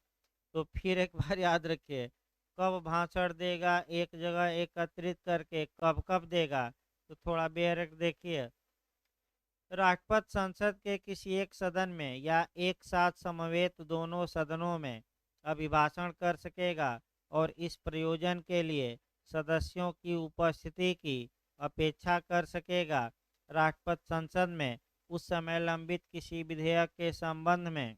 तो फिर एक बार याद रखिए, कब भाषण देगा एक जगह एकत्रित करके, कब कब देगा? तो थोड़ा बेरक देखिए, राष्ट्रपति संसद के किसी एक सदन में या एक साथ समवेत दोनों सदनों में अभिभाषण कर सकेगा और इस प्रयोजन के लिए सदस्यों की उपस्थिति की अपेक्षा कर सकेगा। राष्ट्रपति संसद में उस समय लंबित किसी विधेयक के संबंध में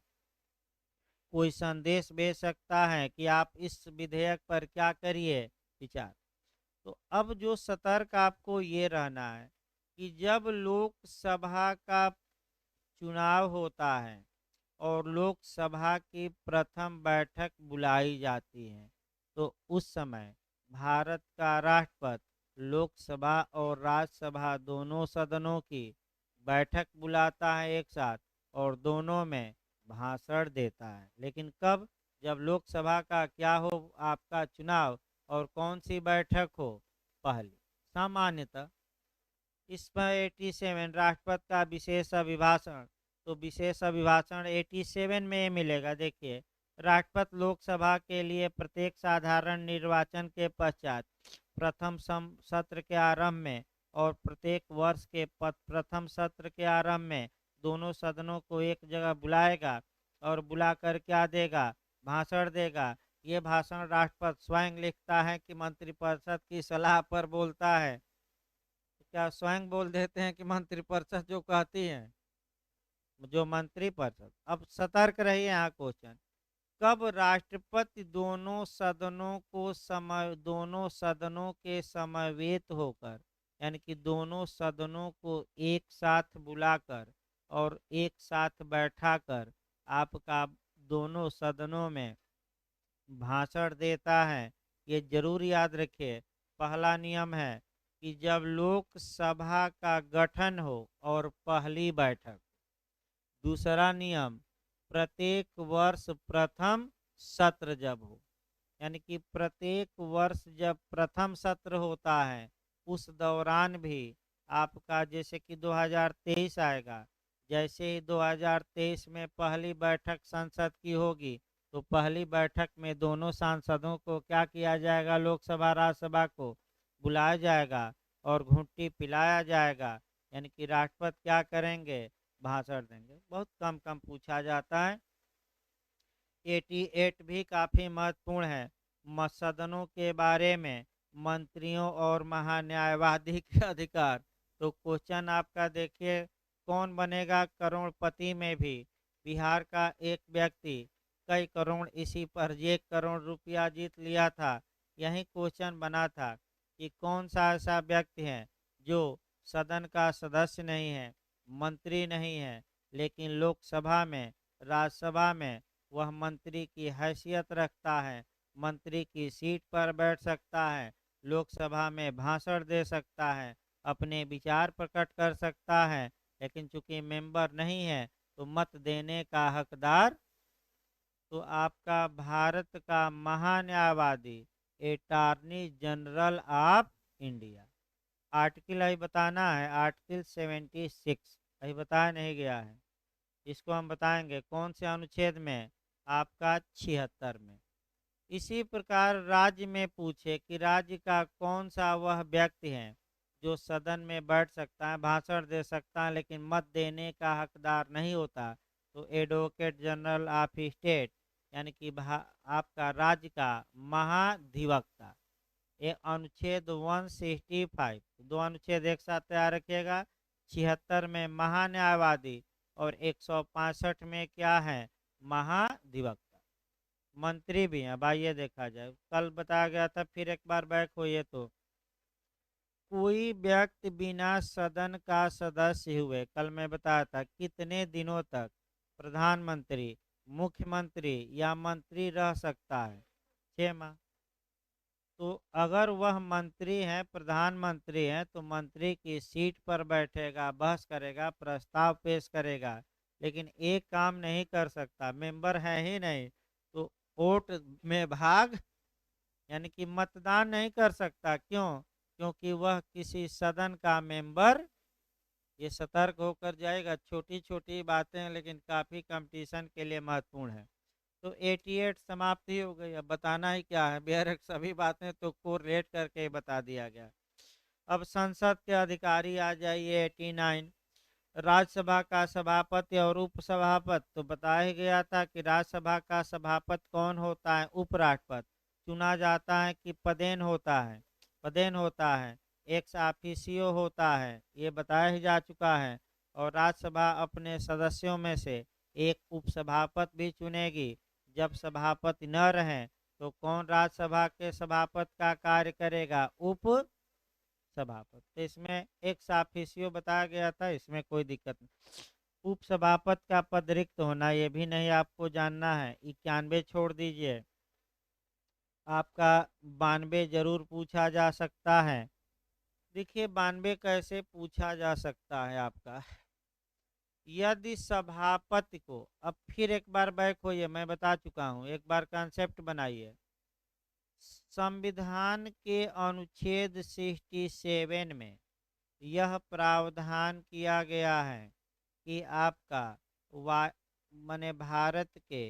कोई संदेश भेज सकता है कि आप इस विधेयक पर क्या करिए विचार। तो अब जो सतर्क आपको ये रहना है कि जब लोकसभा का चुनाव होता है और लोकसभा की प्रथम बैठक बुलाई जाती है, तो उस समय भारत का राष्ट्रपति लोकसभा और राज्यसभा दोनों सदनों की बैठक बुलाता है एक साथ और दोनों में भाषण देता है। लेकिन कब? जब लोकसभा का क्या हो, आपका चुनाव, और कौन सी बैठक हो? पहली। सामान्यतः इस पर 87 राष्ट्रपति का विशेष अभिभाषण, तो विशेष अभिभाषण 87 में मिलेगा। देखिए, राष्ट्रपति लोकसभा के लिए प्रत्येक साधारण निर्वाचन के पश्चात प्रथम सत्र के आरंभ में और प्रत्येक वर्ष के प्रथम सत्र के आरंभ में दोनों सदनों को एक जगह बुलाएगा और बुलाकर क्या देगा? भाषण देगा। ये भाषण राष्ट्रपति स्वयं लिखता है कि मंत्रिपरिषद की सलाह पर बोलता है? तो क्या स्वयं बोल देते हैं कि मंत्रिपरिषद जो कहती है? जो मंत्रिपरिषद। अब सतर्क रहिए, यहाँ क्वेश्चन, कब राष्ट्रपति दोनों सदनों के समवेत होकर, यानी कि दोनों सदनों को एक साथ बुलाकर और एक साथ बैठाकर आपका दोनों सदनों में भाषण देता है? ये जरूर याद रखिए। पहला नियम है कि जब लोकसभा का गठन हो और पहली बैठक। दूसरा नियम, प्रत्येक वर्ष प्रथम सत्र जब हो, यानी कि प्रत्येक वर्ष जब प्रथम सत्र होता है उस दौरान भी आपका, जैसे कि 2023 आएगा, जैसे ही 2023 में पहली बैठक संसद की होगी तो पहली बैठक में दोनों सांसदों को क्या किया जाएगा? लोकसभा राज्यसभा को बुलाया जाएगा और घुट्टी पिलाया जाएगा। यानी कि राष्ट्रपति क्या करेंगे? भाषण देंगे। बहुत कम कम पूछा जाता है। 88 भी काफ़ी महत्वपूर्ण है। सदनों के बारे में मंत्रियों और महान्यायवादी के अधिकार। तो क्वेश्चन आपका देखिए, कौन बनेगा करोड़पति में भी? बिहार का एक व्यक्ति कई करोड़, इसी पर 1 करोड़ रुपया जीत लिया था। यही क्वेश्चन बना था कि कौन सा ऐसा व्यक्ति है जो सदन का सदस्य नहीं है, मंत्री नहीं है, लेकिन लोकसभा में, राज्यसभा में वह मंत्री की हैसियत रखता है, मंत्री की सीट पर बैठ सकता है, लोकसभा में भाषण दे सकता है, अपने विचार प्रकट कर सकता है, लेकिन चूंकि मेंबर नहीं है तो मत देने का हकदार। तो आपका भारत का महान्यायवादी, attorney general of India. Article अभी बताना है, आर्टिकल 76 अभी बताया नहीं गया है, इसको हम बताएंगे कौन से अनुच्छेद में, आपका 76 में। इसी प्रकार राज्य में पूछे कि राज्य का कौन सा वह व्यक्ति है जो सदन में बैठ सकता है, भाषण दे सकता है, लेकिन मत देने का हकदार नहीं होता, तो एडवोकेट जनरल ऑफ स्टेट, यानी कि आपका राज्य का महाधिवक्ता। ये अनुच्छेद 165, दो अनुच्छेद एक साथ तैयार रखिएगा। 76 में महान्यायवादी और 165 में क्या है, महाधिवक्ता। मंत्री भी हैं। अब आइए देखा जाए, कल बताया गया था, फिर एक बार बैक होइए तो, कोई व्यक्ति बिना सदन का सदस्य हुए, कल मैं बताया था, कितने दिनों तक प्रधानमंत्री, मुख्यमंत्री या मंत्री रह सकता है, 6 माह। तो अगर वह मंत्री हैं, प्रधानमंत्री हैं, तो मंत्री की सीट पर बैठेगा, बहस करेगा, प्रस्ताव पेश करेगा, लेकिन एक काम नहीं कर सकता, मेंबर है ही नहीं, तो वोट में भाग, यानी कि मतदान नहीं कर सकता। क्यों? क्योंकि वह किसी सदन का मेंबर। ये सतर्क होकर जाएगा, छोटी छोटी बातें लेकिन काफ़ी कंपटीशन के लिए महत्वपूर्ण है। तो 88 समाप्ति हो गई, अब बताना ही क्या है, बेहरक सभी बातें तो कोरिलेट करके ही बता दिया गया। अब संसद के अधिकारी आ जाइए, 89। राज्यसभा का सभापति और उपसभापति, तो बताया ही गया था कि राज्यसभा का सभापति कौन होता है, उपराष्ट्रपति। चुना जाता है कि पदेन होता है, पदेन होता है, एक्स ऑफिसियो होता है, ये बताया ही जा चुका है। और राज्यसभा अपने सदस्यों में से एक उपसभापति भी चुनेगी। जब सभापति न रहें तो कौन राज्यसभा के सभापति का कार्य करेगा, उप सभापति। तो इसमें एक साफिसियो बताया गया था, इसमें कोई दिक्कत नहीं। उप सभापति का पद रिक्त होना, ये भी नहीं आपको जानना है। 91 छोड़ दीजिए, आपका 92 जरूर पूछा जा सकता है। देखिए 92 कैसे पूछा जा सकता है आपका, यदि सभापति को, अब फिर एक बार बैक होइए, मैं बता चुका हूँ, एक बार कंसेप्ट बनाइए। संविधान के अनुच्छेद 67 में यह प्रावधान किया गया है कि आपका वा माने भारत के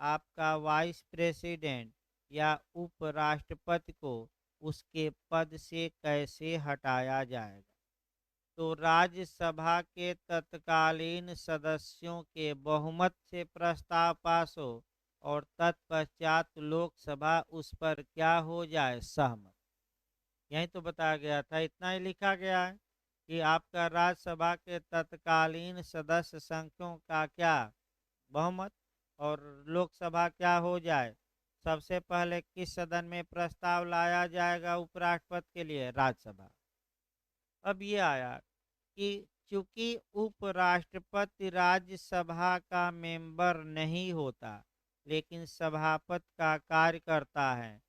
आपका वाइस प्रेसिडेंट या उपराष्ट्रपति को उसके पद से कैसे हटाया जाएगा। तो राज्यसभा के तत्कालीन सदस्यों के बहुमत से प्रस्ताव पास हो और तत्पश्चात लोकसभा उस पर क्या हो जाए, सहमत। यही तो बताया गया था, इतना ही लिखा गया है कि आपका राज्यसभा के तत्कालीन सदस्य संख्यों का क्या, बहुमत, और लोकसभा क्या हो जाए। सबसे पहले किस सदन में प्रस्ताव लाया जाएगा उपराष्ट्रपति के लिए, राज्यसभा। अब ये आया कि चूंकि उपराष्ट्रपति राज्यसभा का मेंबर नहीं होता लेकिन सभापति का कार्य करता है,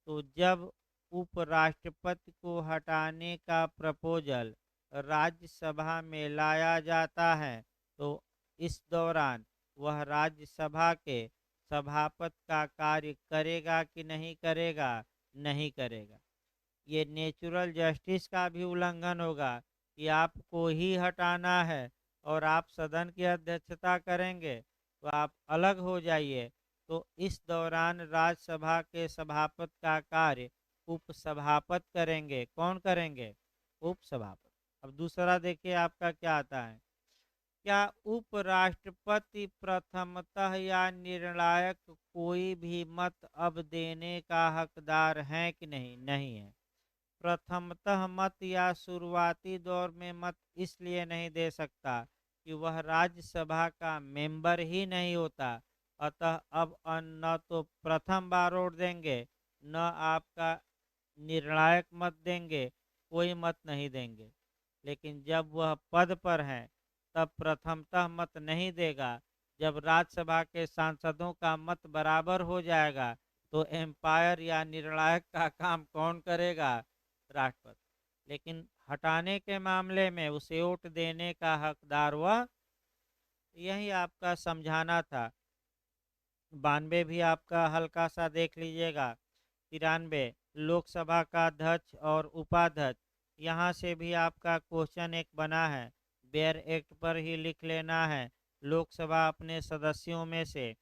तो जब उपराष्ट्रपति को हटाने का प्रपोजल राज्यसभा में लाया जाता है तो इस दौरान वह राज्यसभा के सभापति का कार्य करेगा कि नहीं करेगा, नहीं करेगा। ये नेचुरल जस्टिस का भी उल्लंघन होगा कि आपको ही हटाना है और आप सदन की अध्यक्षता करेंगे, तो आप अलग हो जाइए। तो इस दौरान राज्यसभा के सभापति का कार्य उपसभापति करेंगे। कौन करेंगे, उपसभापति। अब दूसरा देखिए आपका क्या आता है, क्या उपराष्ट्रपति प्रथमतः या निर्णायक कोई भी मत अब देने का हकदार है कि नहीं, नहीं है। प्रथमतः मत या शुरुआती दौर में मत इसलिए नहीं दे सकता कि वह राज्यसभा का मेंबर ही नहीं होता, अतः अब न तो प्रथम बार वोट देंगे, न आपका निर्णायक मत देंगे, कोई मत नहीं देंगे। लेकिन जब वह पद पर है तब प्रथमतः मत नहीं देगा। जब राज्यसभा के सांसदों का मत बराबर हो जाएगा तो एम्पायर या निर्णायक का काम कौन करेगा? राष्ट्रपति। लेकिन हटाने के मामले में उसे वोट देने का हकदार वह। यही आपका समझाना था। 92 भी आपका हल्का सा देख लीजिएगा। 93 लोकसभा का अध्यक्ष और उपाध्यक्ष, यहाँ से भी आपका क्वेश्चन एक बना है। बेयर एक्ट पर ही लिख लेना है। लोकसभा अपने सदस्यों में से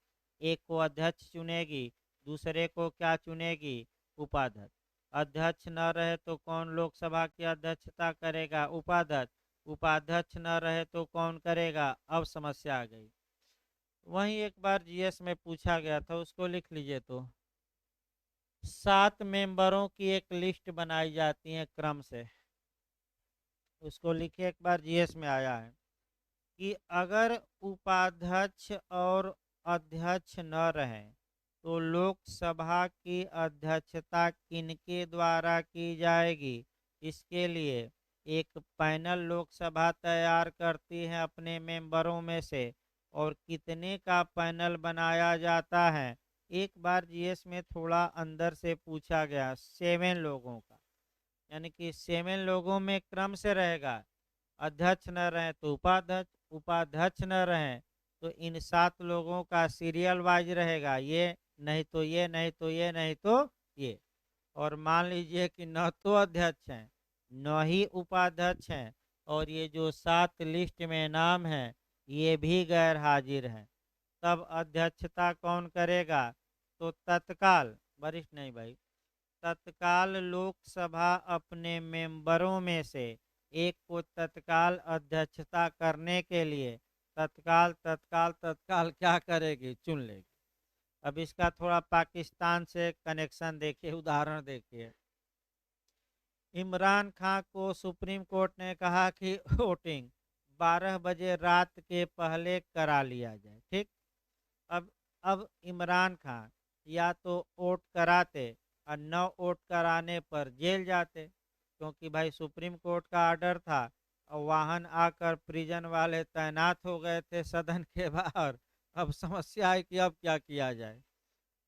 एक को अध्यक्ष चुनेगी, दूसरे को क्या चुनेगी? उपाध्यक्ष। अध्यक्ष न रहे तो कौन लोकसभा की अध्यक्षता करेगा? उपाध्यक्ष। उपाध्यक्ष न रहे तो कौन करेगा? अब समस्या आ गई। वहीं एक बार जीएस में पूछा गया था, उसको लिख लीजिए। तो 7 मेंबरों की एक लिस्ट बनाई जाती है क्रम से, उसको लिखिए। एक बार जीएस में आया है कि अगर उपाध्यक्ष और अध्यक्ष न रहे तो लोकसभा की अध्यक्षता किनके द्वारा की जाएगी? इसके लिए एक पैनल लोकसभा तैयार करती है अपने मेंबरों में से। और कितने का पैनल बनाया जाता है? एक बार जीएस में थोड़ा अंदर से पूछा गया, 7 लोगों का। यानी कि 7 लोगों में क्रम से रहेगा। अध्यक्ष न रहे तो उपाध्यक्ष, उपाध्यक्ष न रहे तो इन 7 लोगों का सीरियल वाइज रहेगा। ये नहीं तो ये, नहीं तो ये, नहीं तो ये। और मान लीजिए कि न तो अध्यक्ष हैं न ही उपाध्यक्ष हैं, और ये जो 7 लिस्ट में नाम है ये भी गैर हाजिर हैं। तब अध्यक्षता कौन करेगा? तो तत्काल, वरिष्ठ नहीं भाई, तत्काल लोकसभा अपने मेंबरों में से एक को तत्काल अध्यक्षता करने के लिए तत्काल तत्काल तत्काल क्या करेगी? चुन लेगी। अब इसका थोड़ा पाकिस्तान से कनेक्शन देखिए, उदाहरण देखिए। इमरान खान को सुप्रीम कोर्ट ने कहा कि वोटिंग 12 बजे रात के पहले करा लिया जाए, ठीक। अब अब इमरान खान या तो वोट कराते और न वोट कराने पर जेल जाते, क्योंकि भाई सुप्रीम कोर्ट का ऑर्डर था। और वाहन आकर प्रिजन वाले तैनात हो गए थे सदन के बाहर। अब समस्या है कि अब क्या किया जाए।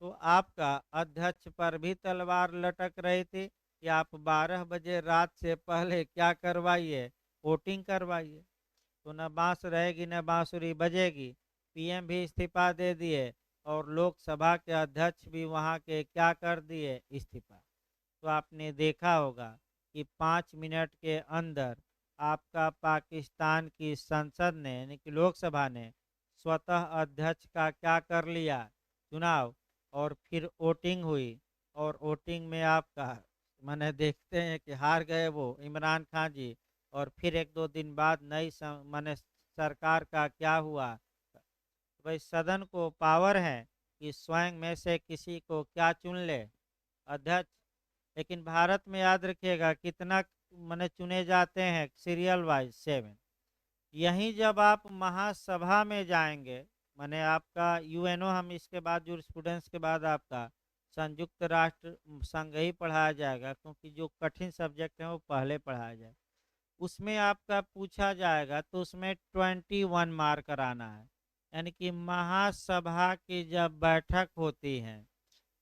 तो आपका अध्यक्ष पर भी तलवार लटक रही थी कि आप 12 बजे रात से पहले क्या करवाइए? वोटिंग करवाइए। तो न बांस रहेगी न बांसुरी बजेगी। पीएम भी इस्तीफा दे दिए और लोकसभा के अध्यक्ष भी वहां के क्या कर दिए? इस्तीफा। तो आपने देखा होगा कि 5 मिनट के अंदर आपका पाकिस्तान की संसद ने यानी कि लोकसभा ने स्वतः अध्यक्ष का क्या कर लिया? चुनाव। और फिर वोटिंग हुई। और वोटिंग में आपका मैंने देखते हैं कि हार गए वो इमरान खान जी। और फिर 1-2 दिन बाद नई माने सरकार का क्या हुआ? भाई सदन को पावर है कि स्वयं में से किसी को क्या चुन ले? अध्यक्ष। लेकिन भारत में याद रखिएगा कितना माने चुने जाते हैं? Serial wise 7। यहीं जब आप महासभा में जाएंगे, माने आपका यूएनओ, हम इसके बाद जूरिस्प्रूडेंस के बाद आपका संयुक्त राष्ट्र संघ ही पढ़ाया जाएगा, क्योंकि जो कठिन सब्जेक्ट है वो पहले पढ़ाया जाए। उसमें आपका पूछा जाएगा तो उसमें 21 मार्क कराना है। यानी कि महासभा की जब बैठक होती है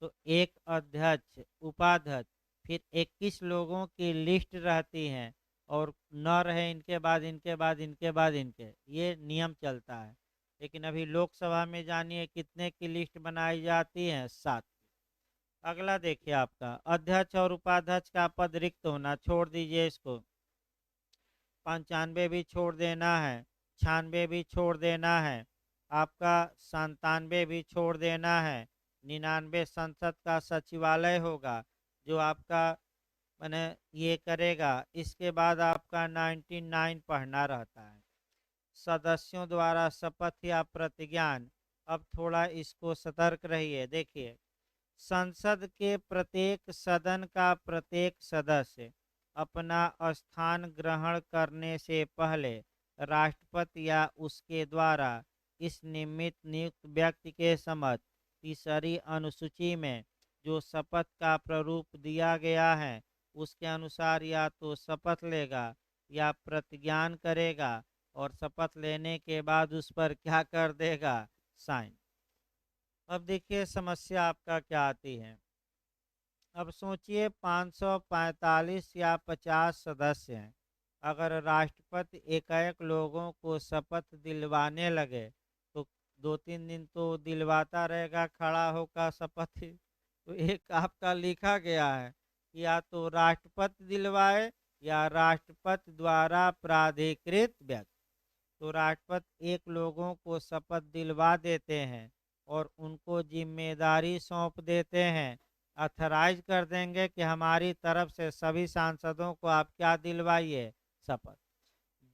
तो एक अध्यक्ष, उपाध्यक्ष, फिर 21 लोगों की लिस्ट रहती है। और न रहे इनके बाद इनके बाद इनके बाद इनके, ये नियम चलता है। लेकिन अभी लोकसभा में जानिए कितने की लिस्ट बनाई जाती है? 7। अगला देखिए, आपका अध्यक्ष और उपाध्यक्ष का पद रिक्त होना, छोड़ दीजिए इसको। 95 भी छोड़ देना है, 96 भी छोड़ देना है, आपका 97 भी छोड़ देना है। 99 संसद का सचिवालय होगा जो आपका मैंने ये करेगा। इसके बाद आपका 99 पढ़ना रहता है। सदस्यों द्वारा शपथ या प्रतिज्ञान। अब थोड़ा इसको सतर्क रहिए। देखिए, संसद के प्रत्येक सदन का प्रत्येक सदस्य अपना स्थान ग्रहण करने से पहले राष्ट्रपति या उसके द्वारा इस निमित्त नियुक्त व्यक्ति के समक्ष तीसरी अनुसूची में जो शपथ का प्रारूप दिया गया है उसके अनुसार या तो शपथ लेगा या प्रतिज्ञान करेगा और शपथ लेने के बाद उस पर क्या कर देगा, साइन। अब देखिए समस्या आपका क्या आती है। अब सोचिए 545 या 50 सदस्य हैं। अगर राष्ट्रपति एकाएक लोगों को शपथ दिलवाने लगे तो 2-3 दिन तो दिलवाता रहेगा, खड़ा होकर शपथ ही। तो एक आपका लिखा गया है कि या तो राष्ट्रपति दिलवाए या राष्ट्रपति द्वारा प्राधिकृत व्यक्ति। तो राष्ट्रपति एक लोगों को शपथ दिलवा देते हैं और उनको जिम्मेदारी सौंप देते हैं, अथराइज कर देंगे कि हमारी तरफ से सभी सांसदों को आप क्या दिलवाइए, शपथ।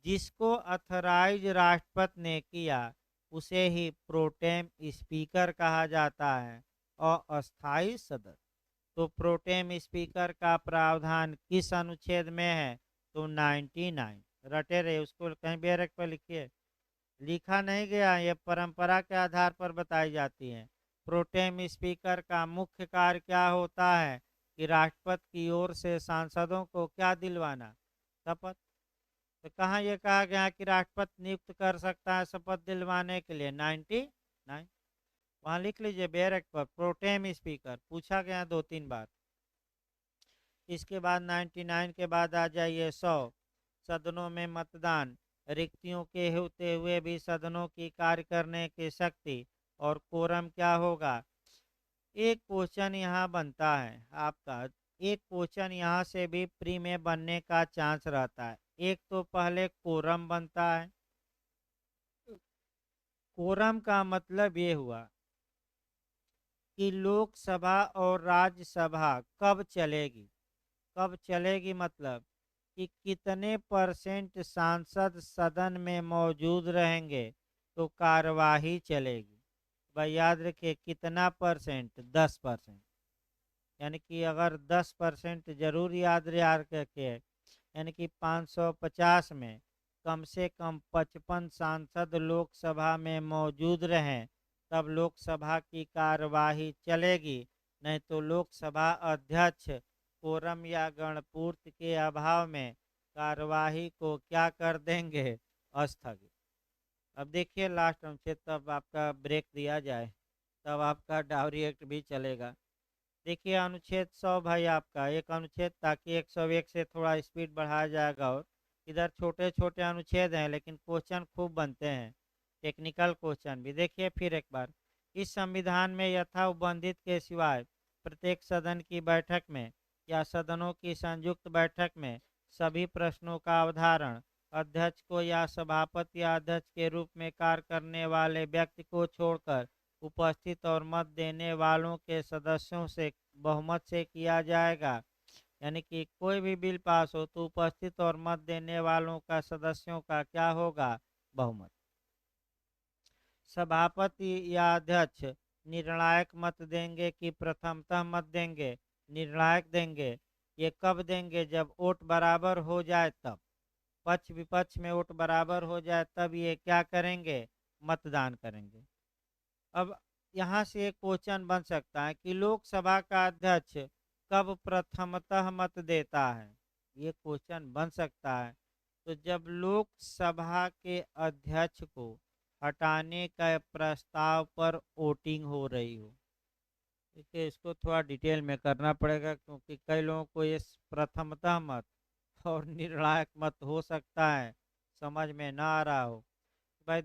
जिसको अथराइज राष्ट्रपति ने किया उसे ही प्रोटेम स्पीकर कहा जाता है और अस्थाई सदस्य। तो प्रोटेम स्पीकर का प्रावधान किस अनुच्छेद में है, तो 99। रटे रहे, उसको कहीं बैरक पर लिखिए, लिखा नहीं गया, ये परंपरा के आधार पर बताई जाती है। प्रोटेम स्पीकर का मुख्य कार्य क्या होता है कि राष्ट्रपति की ओर से सांसदों को क्या दिलवाना, शपथ। तो कहाँ ये कहा गया कि राष्ट्रपति नियुक्त कर सकता है शपथ दिलवाने के लिए, 99। वहाँ लिख लीजिए बैरक पर, प्रोटेम स्पीकर पूछा गया 2-3 बार। इसके बाद 99 के बाद आ जाइए 100, सदनों में मतदान, रिक्तियों के होते हुए भी सदनों की कार्य करने की शक्ति। और कोरम क्या होगा। एक क्वेश्चन यहाँ बनता है आपका, एक क्वेश्चन यहाँ से भी प्री में बनने का चांस रहता है। एक तो पहले कोरम बनता है। कोरम का मतलब ये हुआ कि लोकसभा और राज्यसभा कब चलेगी। कब चलेगी मतलब कि कितने % सांसद सदन में मौजूद रहेंगे तो कार्यवाही चलेगी। भाई याद रखिए कितना %, 10%। यानी कि अगर 10% जरूर याद रखे, यानी कि 550 में कम से कम 55 सांसद लोकसभा में मौजूद रहें तब लोकसभा की कार्यवाही चलेगी। नहीं तो लोकसभा अध्यक्ष कोरम या गणपूर्ति के अभाव में कार्यवाही को क्या कर देंगे, स्थगित। अब देखिए लास्ट अनुच्छेद, तब आपका ब्रेक दिया जाए तब आपका डाउरी एक्ट भी चलेगा। देखिए अनुच्छेद 100 भाई आपका एक अनुच्छेद, ताकि 101 से थोड़ा स्पीड बढ़ाया जाएगा। और इधर छोटे छोटे अनुच्छेद हैं लेकिन क्वेश्चन खूब बनते हैं, टेक्निकल क्वेश्चन भी। देखिए फिर एक बार, इस संविधान में यथाउबंधित के सिवाय प्रत्येक सदन की बैठक में या सदनों की संयुक्त बैठक में सभी प्रश्नों का अवधारण अध्यक्ष को या सभापति या अध्यक्ष के रूप में कार्य करने वाले व्यक्ति को छोड़कर उपस्थित और मत देने वालों के सदस्यों से बहुमत से किया जाएगा। यानी कि कोई भी बिल पास हो तो उपस्थित और मत देने वालों का सदस्यों का क्या होगा, बहुमत। सभापति या अध्यक्ष निर्णायक मत देंगे कि प्रथमतः मत देंगे, निर्णायक देंगे। ये कब देंगे, जब वोट बराबर हो जाए तब, पक्ष विपक्ष में वोट बराबर हो जाए तब ये क्या करेंगे, मतदान करेंगे। अब यहाँ से एक क्वेश्चन बन सकता है कि लोकसभा का अध्यक्ष कब प्रथमतः मत देता है, ये क्वेश्चन बन सकता है। तो जब लोकसभा के अध्यक्ष को हटाने का प्रस्ताव पर वोटिंग हो रही हो। देखिए इसको थोड़ा डिटेल में करना पड़ेगा क्योंकि कई लोगों को ये प्रथमतः मत और निर्णायक मत हो सकता है समझ में ना आ रहा हो। भाई